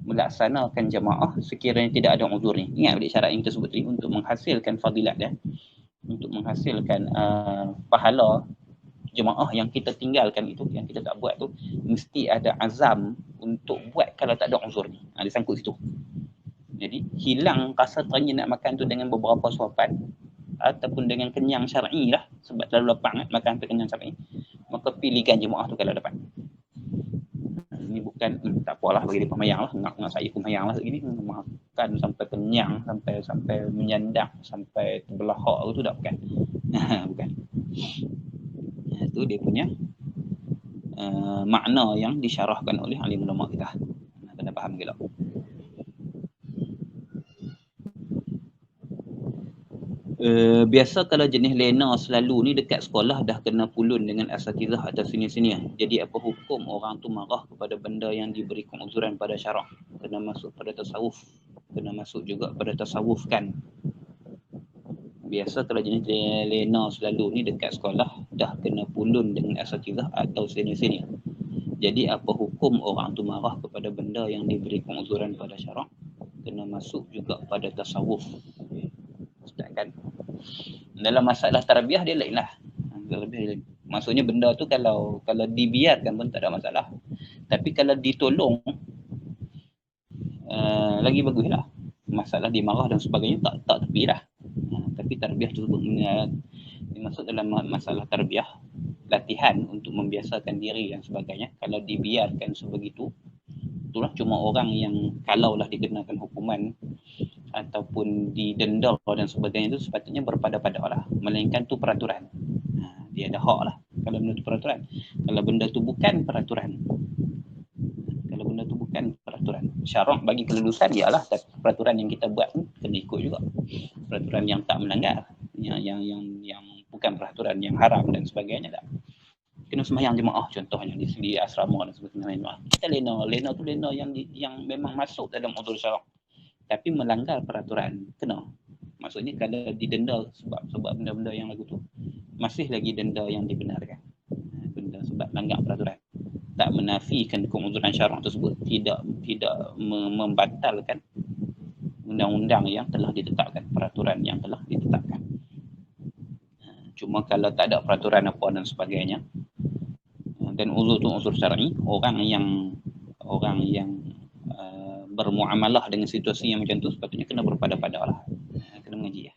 melaksanakan jemaah sekiranya tidak ada uzur ni. Ingat balik syarat yang kita sebut tadi, untuk menghasilkan fadilat dia, untuk menghasilkan pahala jemaah yang kita tinggalkan itu, yang kita tak buat tu, mesti ada azam untuk buat kalau tak ada uzur ni. Dia sangkut situ. Jadi hilang rasa teringin nak makan tu dengan beberapa suapan ataupun dengan kenyang syar'i lah, sebab terlalu lapar makan sampai kenyang syar'i, maka pilihkan jemaah tu kalau dapat. Ini bukan tak apalah bagi dia pemayang lah, nak saya pemayang lah segini, makan sampai kenyang, sampai menyandak, sampai terbelahak tu tak, bukan. Bukan. Itu dia punya makna yang disyarahkan oleh alim ulama kita. Kena faham ke tak? Biasa kalau jenis lena selalu ni dekat sekolah dah kena pulun dengan asatizah atau senior-senior. Jadi apa hukum orang tu marah kepada benda yang diberi penguzuran pada syarak? Kena masuk pada tasawuf. Kena masuk juga pada tasawuf kan. Biasa kalau jenis lena selalu ni dekat sekolah dah kena pulun dengan asatizah atau senior-senior. Jadi apa hukum orang tu marah kepada benda yang diberi penguzuran pada syarak? Kena masuk juga pada tasawuf. Ustaz kan? Dalam masalah tarbiyah dia lain lah. Maksudnya benda tu kalau dibiarkan pun tak ada masalah. Tapi kalau ditolong lagi baguslah. Masalah dimarah dan sebagainya tak tepi lah. Tapi tarbiyah tu dimaksud dalam masalah tarbiyah, latihan untuk membiasakan diri dan sebagainya. Kalau dibiarkan sebegitu, itulah cuma orang yang kalaulah dikenakan hukuman ataupun didenda dan sebagainya itu sepatutnya berpada-pada lah. Melainkan tu peraturan. Dia ada hak lah kalau benda tu peraturan. Kalau benda tu bukan peraturan. Kalau benda tu bukan peraturan. Syarak bagi kelulusan ialah peraturan yang kita buat kena ikut juga. Peraturan yang tak melanggar. Yang bukan peraturan yang haram dan sebagainya tak. Kena sembahyang jemaah contohnya di asrama dan sebagainya. Kita lena tu lena yang memang masuk dalam uzur syarak. Tapi melanggar peraturan kena. Maksudnya kalau didenda sebab benda-benda yang lagu tu masih lagi denda yang dibenarkan. Benda sebab langgar peraturan. Tak menafikan keuzuran syarak tersebut, tidak membatalkan undang-undang yang telah ditetapkan, peraturan yang telah ditetapkan. Cuma kalau tak ada peraturan apa dan sebagainya, dan uzur tu uzur syar'i, orang yang bermuamalah dengan situasi yang macam tu sepatutnya kena berpada-pada lah, kena mengaji ya.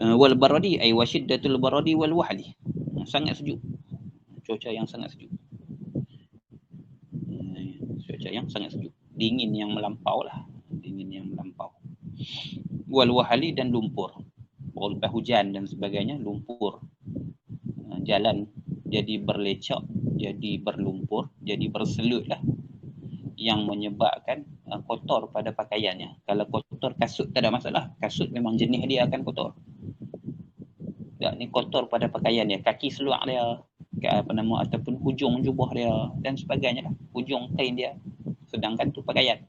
Wal baradi ay wasyiddatul baradi wal wahli, sangat sejuk, cuaca yang sangat sejuk, cuaca yang sangat sejuk, dingin yang melampau lah, dingin yang melampau. Wal wahli dan lumpur, lepas hujan dan sebagainya, lumpur, jalan jadi berlecak, jadi berlumpur, jadi berselut lah, yang menyebabkan kotor pada pakaiannya. Kalau kotor kasut tak ada masalah, kasut memang jenis dia akan kotor. Tak, ni kotor pada pakaiannya, kaki seluar dia, ataupun hujung jubah dia dan sebagainya lah, hujung kain dia, sedangkan tu pakaian,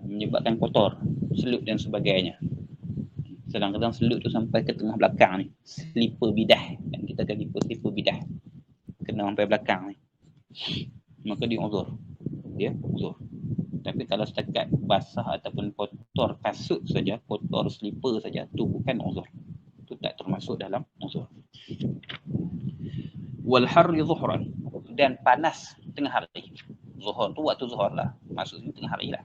menyebabkan kotor, selut dan sebagainya. Kadang-kadang selut tu sampai ke tengah belakang ni, slipper bidah, dan kita kan slipper bidah kena sampai belakang ni, maka dia uzur. Tapi kalau setakat basah ataupun kotor kasut saja, kotor slipper saja, tu bukan uzur, tu tak termasuk dalam uzur. Wal harri zuhran, dan panas tengah hari. Zuhur tu waktu zuhur lah, maksudnya tengah hari lah,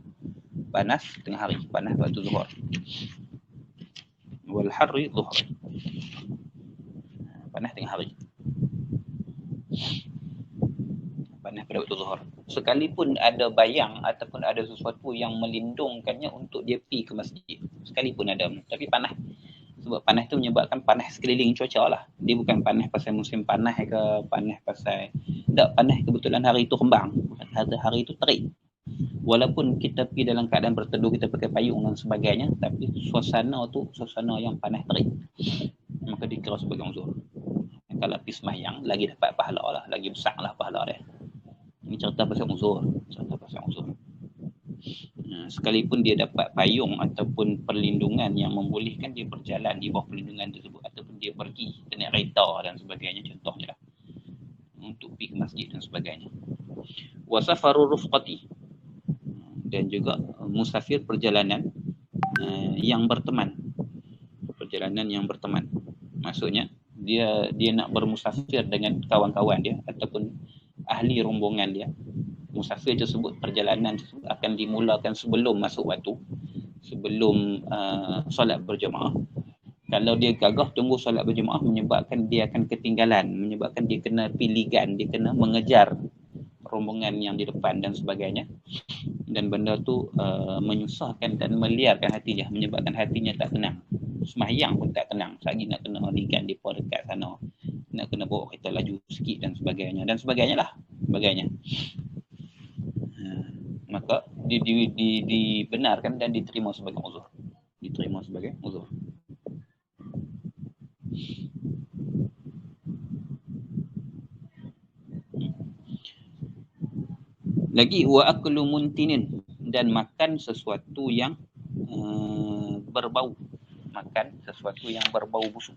panas tengah hari, panas waktu zuhur. Wal harri zuhran, panas tengah hari, panas pada waktu zuhur. Sekalipun ada bayang ataupun ada sesuatu yang melindungkannya untuk dia pergi ke masjid, sekalipun ada, tapi panas. Sebab panas tu menyebabkan panas sekeliling cuaca lah. Dia bukan panas pasal musim panas ke, panas pasal tak, panas kebetulan hari tu kembang, hari tu terik. Walaupun kita pergi dalam keadaan berteduh, kita pakai payung dan sebagainya, tapi suasana tu suasana yang panas terik, maka dikira sebagai uzur. Kalau pergi sembahyang lagi dapat pahala lah, lagi besar lah pahala dia. Ini cerita pasal uzur, sekalipun dia dapat payung ataupun perlindungan yang membolehkan dia berjalan di bawah perlindungan tersebut, ataupun dia pergi ke naik kereta dan sebagainya contohnya lah, untuk pergi ke masjid dan sebagainya. Wa safarur rufqati, dan juga musafir perjalanan yang berteman, maksudnya dia nak bermusafir dengan kawan-kawan dia ataupun ahli rombongan dia. Musafir tersebut, perjalanan tersebut akan dimulakan sebelum masuk waktu, sebelum solat berjemaah. Kalau dia gagah tunggu solat berjemaah, menyebabkan dia akan ketinggalan, menyebabkan dia kena piligan, dia kena mengejar rombongan yang di depan dan sebagainya. Dan benda tu menyusahkan dan meliarkan hatinya, menyebabkan hatinya tak tenang. Sembahyang pun tak tenang, lagi nak kena ligan dia dekat sana, nak kena bawa kereta laju sikit dan sebagainya lah, sebagainya. Maka dibenarkan dan diterima sebagai uzur. Lagi wa aklu muntinin, dan makan sesuatu yang berbau, busuk.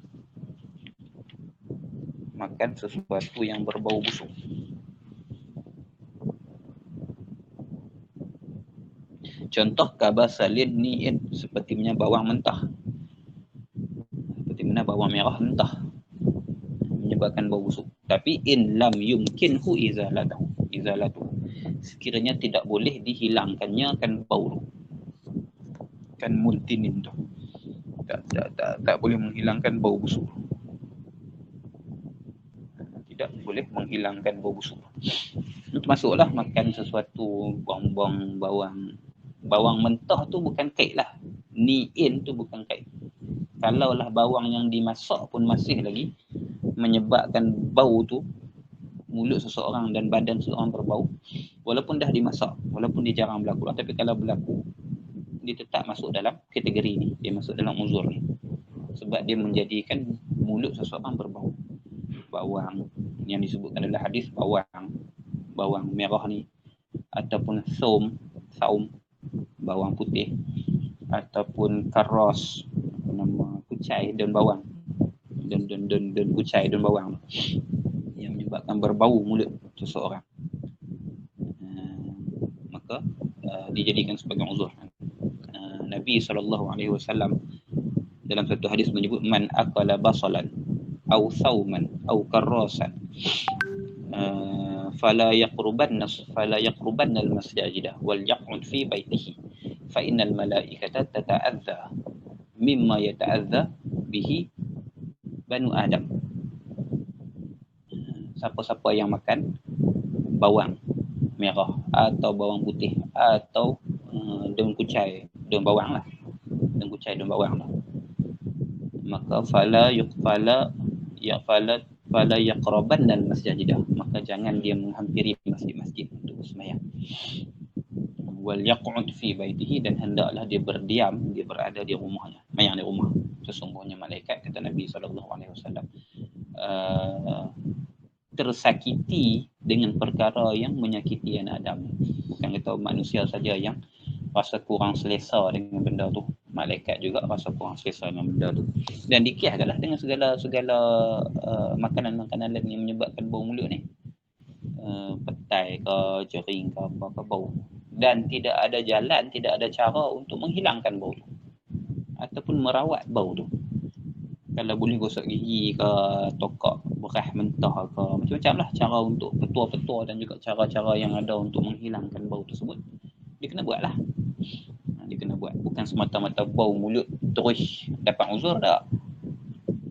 makan sesuatu yang berbau busuk. Contoh kabasalin ni'in, seperti mana bawang mentah, seperti mana bawang merah mentah menyebabkan bau busuk. Tapi in lam yumkinhu izalatuhu, sekiranya tidak boleh dihilangkannya kan bau tu, kan multinin tu, tak boleh menghilangkan bau busuk, tidak boleh menghilangkan bau busuk. Itu termasuklah makan sesuatu buang-buang bawang mentah tu bukan kait lah, ni'in tu bukan kait. Kalaulah bawang yang dimasak pun masih lagi menyebabkan bau tu, mulut seseorang dan badan seseorang berbau, walaupun dah dimasak, walaupun dia jarang berlaku, tapi kalau berlaku, dia tetap masuk dalam kategori ni, dia masuk dalam uzur ni, sebab dia menjadikan mulut seseorang berbau. Bawang yang disebutkan dalam hadis, bawang merah ni, ataupun saum, bawang putih, ataupun karos, nama kucai, daun bawang, daun kucai, daun bawang yang menyebabkan berbau mulut seseorang, maka dijadikan sebagai uzur. Nabi SAW dalam satu hadis menyebut, man akala basalan au sauman au karasan fala yaqrubanna al-masjida wal yaq'ud fi baitihi fa innal malaikata tata'adza mimma yata'adza bihi banu Adam. Siapa-siapa yang makan bawang merah atau bawang putih atau daun kucai, daun bawang lah, daun kucai, daun bawang lah, maka fala yaqrabanna al-masjidah, maka jangan dia menghampiri masjid-masjid untuk sembahyang. Wal yaq'ud fi baitihi, dan hendaklah dia berdiam, dia berada di rumahnya, sembahyang di rumah. Sesungguhnya malaikat, kata Nabi SAW, tersakiti dengan perkara yang menyakiti anak Adam. Bukan kata manusia saja yang rasa kurang selesa dengan benda tu, malaikat juga rasa kurang selesa dengan benda tu. Dan dikiaskanlah dengan segala makanan-makanan lain yang menyebabkan bau mulut ni, petai ke, jering ke, apa ke bau, dan tidak ada jalan, tidak ada cara untuk menghilangkan bau tu ataupun merawat bau tu. Kalau boleh gosok gigi ke, tokak beras mentah ke, macam-macam lah cara untuk petua-petua dan juga cara-cara yang ada untuk menghilangkan bau tersebut, dia kena buat lah. Dia kena buat, bukan semata-mata bau mulut terus dapat uzur, tak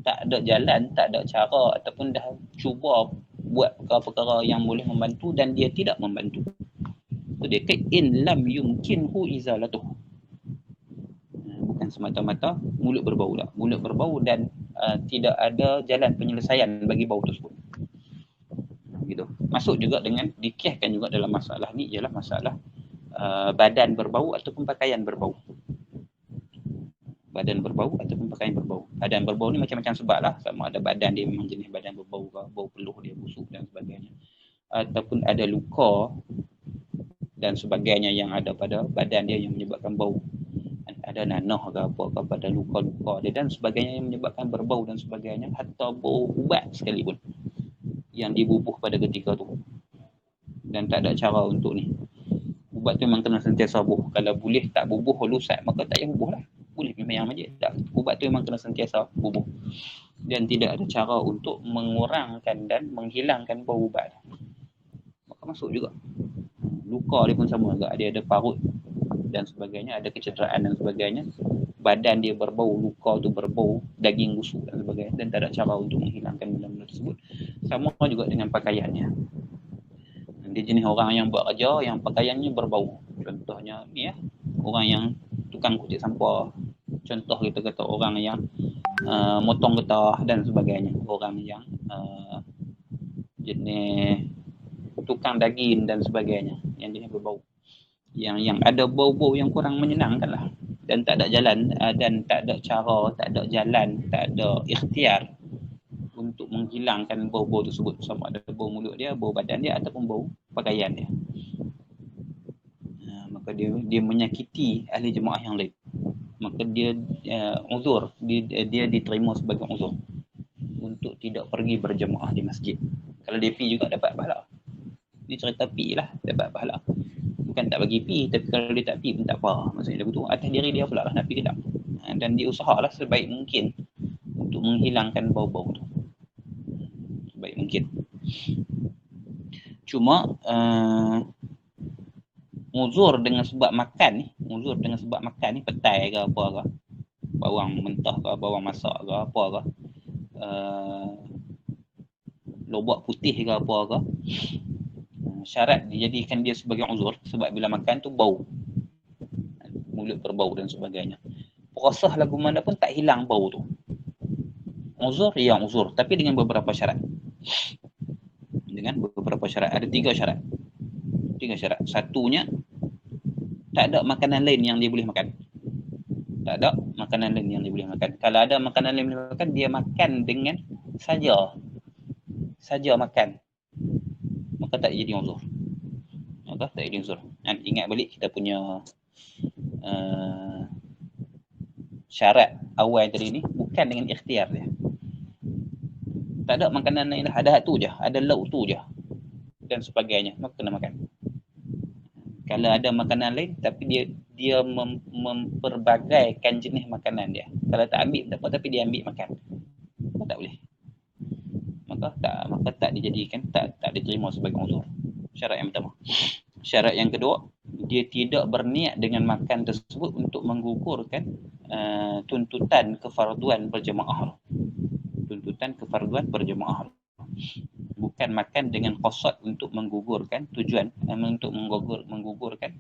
ada jalan, tak ada cara, ataupun dah cuba buat perkara-perkara yang boleh membantu dan dia tidak membantu. So dia kata in lam yumkinhu izalatuh, bukan semata-mata mulut berbau lah, mulut berbau dan tidak ada jalan penyelesaian bagi bau tersebut. Gitu. Masuk juga dengan dikiaskan juga dalam masalah ni ialah masalah badan berbau ataupun pakaian berbau. Badan berbau ataupun pakaian berbau. Badan berbau ni macam-macam sebab lah, sama ada badan dia memang jenis badan berbau ke, bau peluh dia busuk dan sebagainya, ataupun ada luka dan sebagainya yang ada pada badan dia yang menyebabkan bau. Ada nanah ke apa ke pada luka-luka dia dan sebagainya yang menyebabkan berbau dan sebagainya, hatta bau ubat sekalipun yang dibubuh pada ketika tu dan tak ada cara untuk ni. Ubat tu memang kena sentiasa bubuh. Kalau boleh tak bubuh lusat, maka tak payah bubuh lah. Boleh memang majlis tak. Ubat tu memang kena sentiasa bubuh dan tidak ada cara untuk mengurangkan dan menghilangkan bau ubat, maka masuk juga. Luka dia pun sama juga, dia ada parut dan sebagainya, ada kecederaan dan sebagainya, badan dia berbau, luka tu berbau, daging busuk dan sebagainya, dan tak ada cara untuk menghilangkan benda-benda tersebut. Sama juga dengan pakaiannya. Dia jenis orang yang buat kerja yang pakaiannya berbau. Contohnya ni ya, orang yang tukang kutip sampah. Contoh kita kata orang yang motong getah dan sebagainya. Orang yang jenis tukang daging dan sebagainya, yang jenis berbau, yang ada bau-bau yang kurang menyenangkan lah, dan tak ada jalan dan tak ada cara, tak ada jalan, tak ada ikhtiar untuk menghilangkan bau-bau tersebut, sama ada bau mulut dia, bau badan dia ataupun bau pakaian dia. Maka dia menyakiti ahli jemaah yang lain, maka dia uzur, dia diterima sebagai uzur untuk tidak pergi berjemaah di masjid. Kalau dia pi juga dapat pahala. Dia cerita pi lah, dapat pahala. Bukan tak bagi pi, tapi kalau dia tak pi pun tak apa. Maksudnya dia betul atas diri dia pula lah nak pi ke tak. Dan dia usahalah sebaik mungkin untuk menghilangkan bau-bau tu. Sebaik mungkin. Cuma uzur dengan sebab makan ni, petai ke apa ke, bawang mentah ke, bawang masak ke, apa ke, lobak putih ke apa ke, syarat dijadikan dia sebagai uzur sebab bila makan tu bau, mulut berbau dan sebagainya. Puasa lagu mana pun tak hilang bau tu. Uzur, ya uzur, tapi dengan beberapa syarat. Ada 3 syarat. Satunya, tak ada makanan lain yang dia boleh makan. Kalau ada makanan lain yang boleh makan, dia makan dengan saja makan, maka tak jadi uzur. Dan ingat balik kita punya syarat awal tadi ni, bukan dengan ikhtiar dia. Tak ada makanan lain dah, ada tu je, ada lauk tu je dan sebagainya, maka kena makan. Kalau ada makanan lain tapi dia memperbagaikan jenis makanan dia, kalau tak ambil tak apa, tapi dia ambil makan, maka tak boleh. Maka tak dijadikan, tak diterima sebagai uzur. Syarat yang pertama. Syarat yang kedua, dia tidak berniat dengan makan tersebut untuk menggugurkan tuntutan kefarduan berjemaah. Bukan makan dengan qasad untuk menggugurkan tujuan, untuk menggugurkan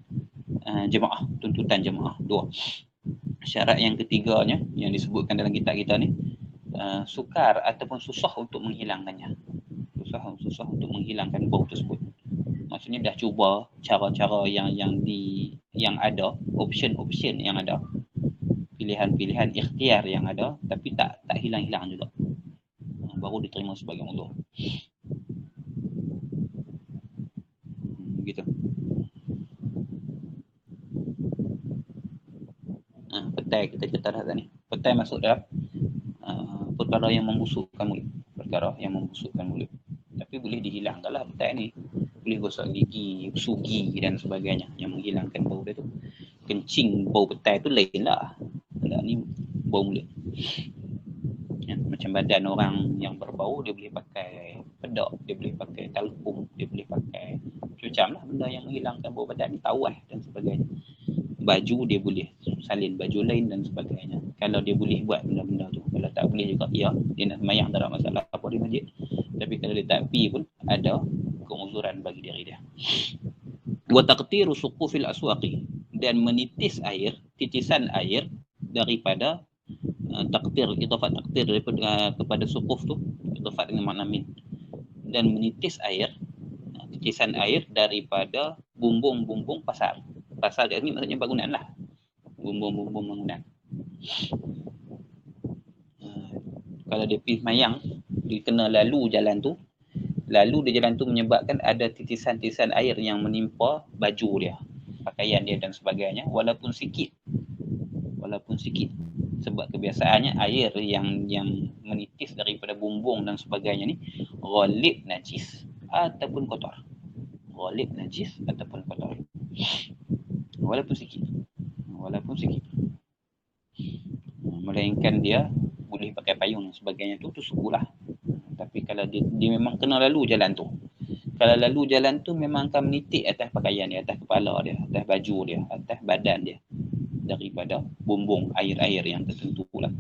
jemaah, tuntutan jemaah. 2. Syarat yang ketiganya yang disebutkan dalam kitab kita ni, sukar ataupun susah untuk menghilangkannya. Susah untuk menghilangkan bau tersebut. Maksudnya dah cuba cara-cara yang ada, option yang ada, pilihan ikhtiar yang ada, tapi tak hilang-hilang juga. Baru diterima sebagai uzur. Begitu. Petai kita cerita dah tadi. Petai masuk dalam perkara yang membusukkan mulut. Tapi boleh dihilangkan lah petai ni. Boleh gosok gigi, sugi dan sebagainya yang menghilangkan bau dia tu. Kencing bau petai tu lain lah. Ni bau mulut. Ya, macam badan orang yang berbau, dia boleh pakai pedak, dia boleh pakai talkum, dia boleh pakai macam-macam lah benda yang menghilangkan bau badan ni, tawar dan sebagainya. Baju dia boleh salin baju lain dan sebagainya. Kalau dia boleh buat benda-benda tu. Kalau tak boleh juga, ya, dia nak semayang tak ada masalah apa di masjid. Tapi kalau dia tak pergi pun ada keuzuran bagi diri dia. Wa taqtiru suqufil aswaqi, dan menitis air, titisan air daripada idafat taktir daripada kepada suquf tu, idafat dengan makna min, dan menitis air, titisan air daripada bumbung-bumbung pasar ni, maksudnya bangunan lah, bumbung-bumbung bangunan. Kalau dia pergi semayang, dia kena lalu di jalan tu menyebabkan ada titisan-titisan air yang menimpa baju dia, pakaian dia dan sebagainya, walaupun sikit. Sebab kebiasaannya air yang menitis daripada bumbung dan sebagainya ni ghalib najis ataupun kotor. Walaupun sikit. Melainkan dia boleh pakai payung dan sebagainya tu syukurlah. Tapi kalau dia memang kena lalu jalan tu. Kalau lalu jalan tu memang akan menitik atas pakaian dia, atas kepala dia, atas baju dia, atas badan dia, daripada bumbung air-air yang tertentu lah.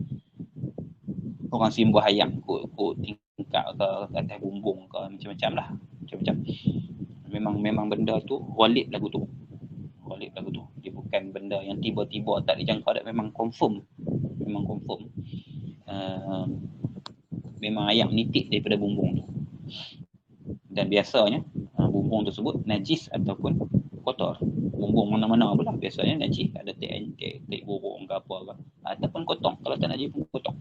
Orang simbah ayam kot tingkap ke atas bumbung ke, macam-macam lah. Memang benda tu ghalib lagu tu. Dia bukan benda yang tiba-tiba tak dijangka dah, memang confirm. Memang ayam nitik daripada bumbung tu. Dan biasanya bumbung tersebut najis ataupun kotor. Bumbung mana-mana pula biasanya najis, ada tai burung ke apa ke, ataupun kotong. Kalau tak najis pun kotong.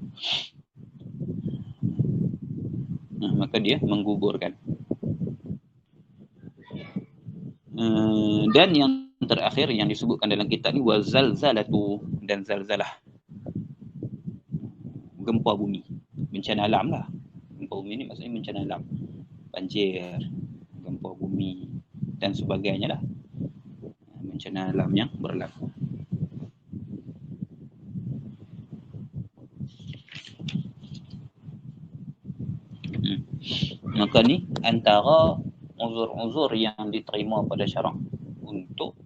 Maka dia menggugurkan. Dan yang terakhir yang disebutkan dalam kitab ni, wazalzalatu, dan zalzalah, gempa bumi, bencana alam lah. gempa bumi ni maksudnya bencana alam, banjir, gempa bumi dan sebagainya lah, bencana alam yang berlaku. Maka ni antara uzur-uzur yang diterima pada syarak untuk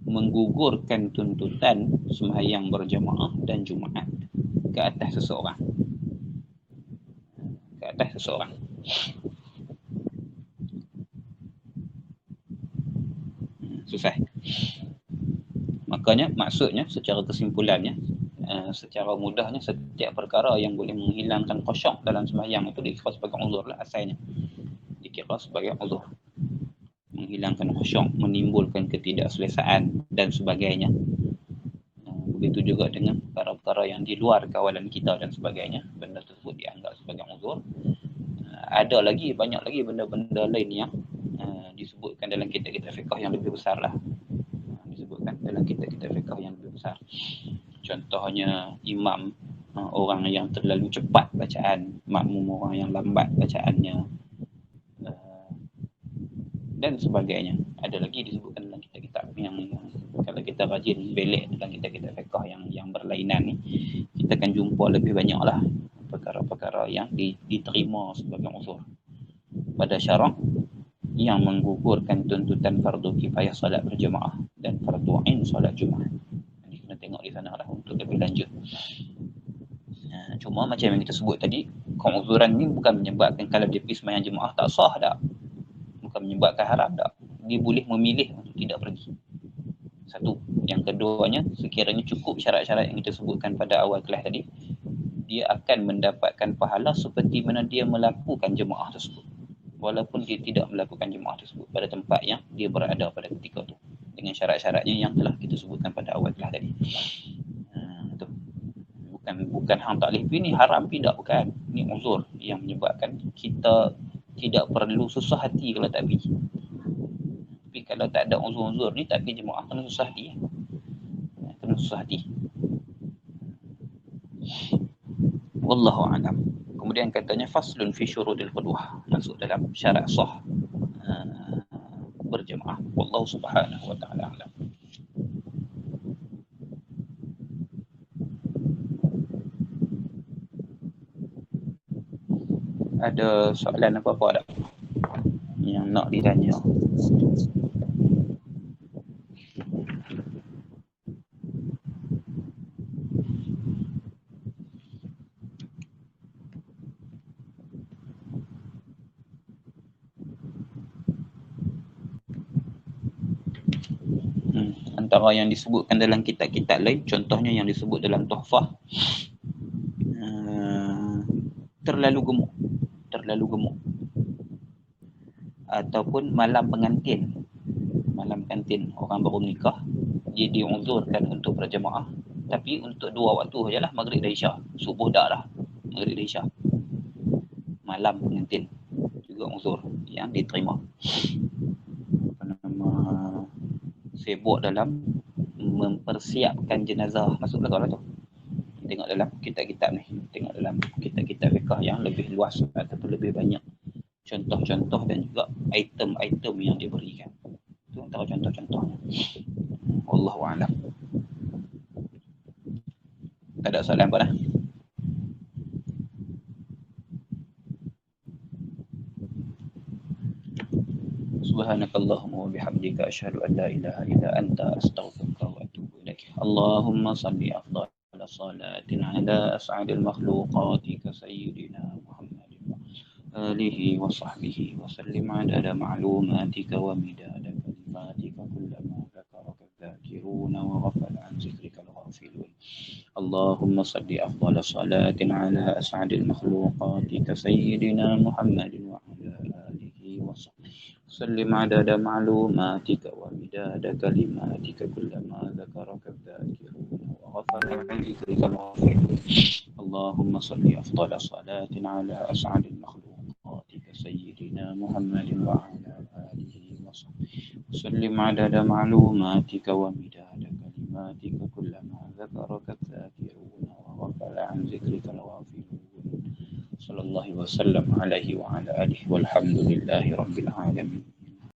menggugurkan tuntutan sembahyang berjamaah dan Jumaat ke atas seseorang. Susah. Makanya maksudnya secara kesimpulannya, secara mudahnya, setiap perkara yang boleh menghilangkan khusyuk dalam sembahyang itu dikira sebagai uzur lah asalnya. Dikira sebagai uzur. Menghilangkan khusyuk, menimbulkan ketidakselesaan dan sebagainya. Begitu juga dengan perkara-perkara yang di luar kawalan kita dan sebagainya, benda tersebut dianggap sebagai uzur. Ada lagi, banyak lagi benda-benda lain yang disebutkan dalam kitab-kitab fiqh yang lebih besar lah. Disebutkan dalam kitab-kitab fiqh yang lebih besar. Contohnya imam, orang yang terlalu cepat bacaan, makmum orang yang lambat bacaannya, dan sebagainya. Ada lagi disebutkan dalam kitab-kitab yang kalau kita rajin belik dalam kitab-kitab fiqh yang berlainan ni, kita akan jumpa lebih banyak lah perkara-perkara yang diterima sebagai uzur pada syarak yang menggugurkan tuntutan fardu kifayah salat berjemaah dan fardu ain salat Jumaat. Ini kena tengok di sana lah untuk lebih lanjut. Cuma macam yang kita sebut tadi, keuzuran ni bukan menyebabkan kalau dia pergi sembahyang jemaah tak sah tak. Bukan menyebabkan haram tak. Dia boleh memilih untuk tidak pergi. Satu. Yang keduanya, sekiranya cukup syarat-syarat yang kita sebutkan pada awal kelas tadi, dia akan mendapatkan pahala seperti mana dia melakukan jemaah tersebut. Walaupun dia tidak melakukan jemaah tersebut pada tempat yang dia berada pada ketika itu. Dengan syarat-syaratnya yang telah kita sebutkan pada awal kelas tadi. Itu. Bukan hang tak boleh pergi ni haram tidak, bukan. Ini uzur yang menyebabkan kita tidak perlu susah hati kalau tak pergi. Tapi kalau tak ada uzur-uzur ni, tak pergi jemaah, kena susah hati. Kena susah hati. Wallahu a'lam. Kemudian katanya faslun fi syurudil qudwah, masuk dalam syarat sah berjemaah. Wallahu subhanahu wa ta'ala a'lam. Ada soalan apa-apa tak yang nak ditanya? Antara yang disebutkan dalam kitab-kitab lain, contohnya yang disebut dalam Tuhfah, terlalu gemuk ataupun malam pengantin orang baru menikah, dia diuzurkan untuk berjemaah, tapi untuk 2 waktu sajalah, maghrib dan isyak. Subuh dah lah, maghrib dan isyak. Malam pengantin juga uzur yang diterima. Sibuk dalam mempersiapkan jenazah, masuk belakang lah tu. Tengok dalam kitab-kitab ni, tengok dalam kitab-kitab fiqh yang lebih luas ataupun lebih banyak contoh-contoh dan juga item-item yang diberikan. Itu antara contoh-contohnya. Wallahu a'lam. Tak ada soalan apa dah? Subhanakallahumma wa bihamdika asyhadu an la ilaha illa anta astaghfiruka wa atubu ilaik. Allahumma salli afdal salatin ala as'adil makhluqati ka sayyidina Muhammadin wa alihi wa sahbihi wa sallim adada ma'lumatika wa midada kalimatika kullama dzakaraka dzakiruna wa ghafala an zikrika al-ghafilun. Allahumma salli afdal salatin ala as'adil makhluqati ka sayyidina Muhammadin wa alihi wa sahbihi سلم عدد معلوماتك ومداد كلماتك كلما ذكرك الذاكرون وغفر عن ذكرك الغافلون. اللهم صل أفضل صلاة على أسعد المخلوقات كسيدنا محمد وعلى آله وصحبه سلم عدد معلوماتك ومداد كلماتك كلما ذكرك الذاكرون وغفر عن ذكرك الغافلون. sallallahu wasallam alaihi wa ala alihi walhamdulillahi rabbil alamin.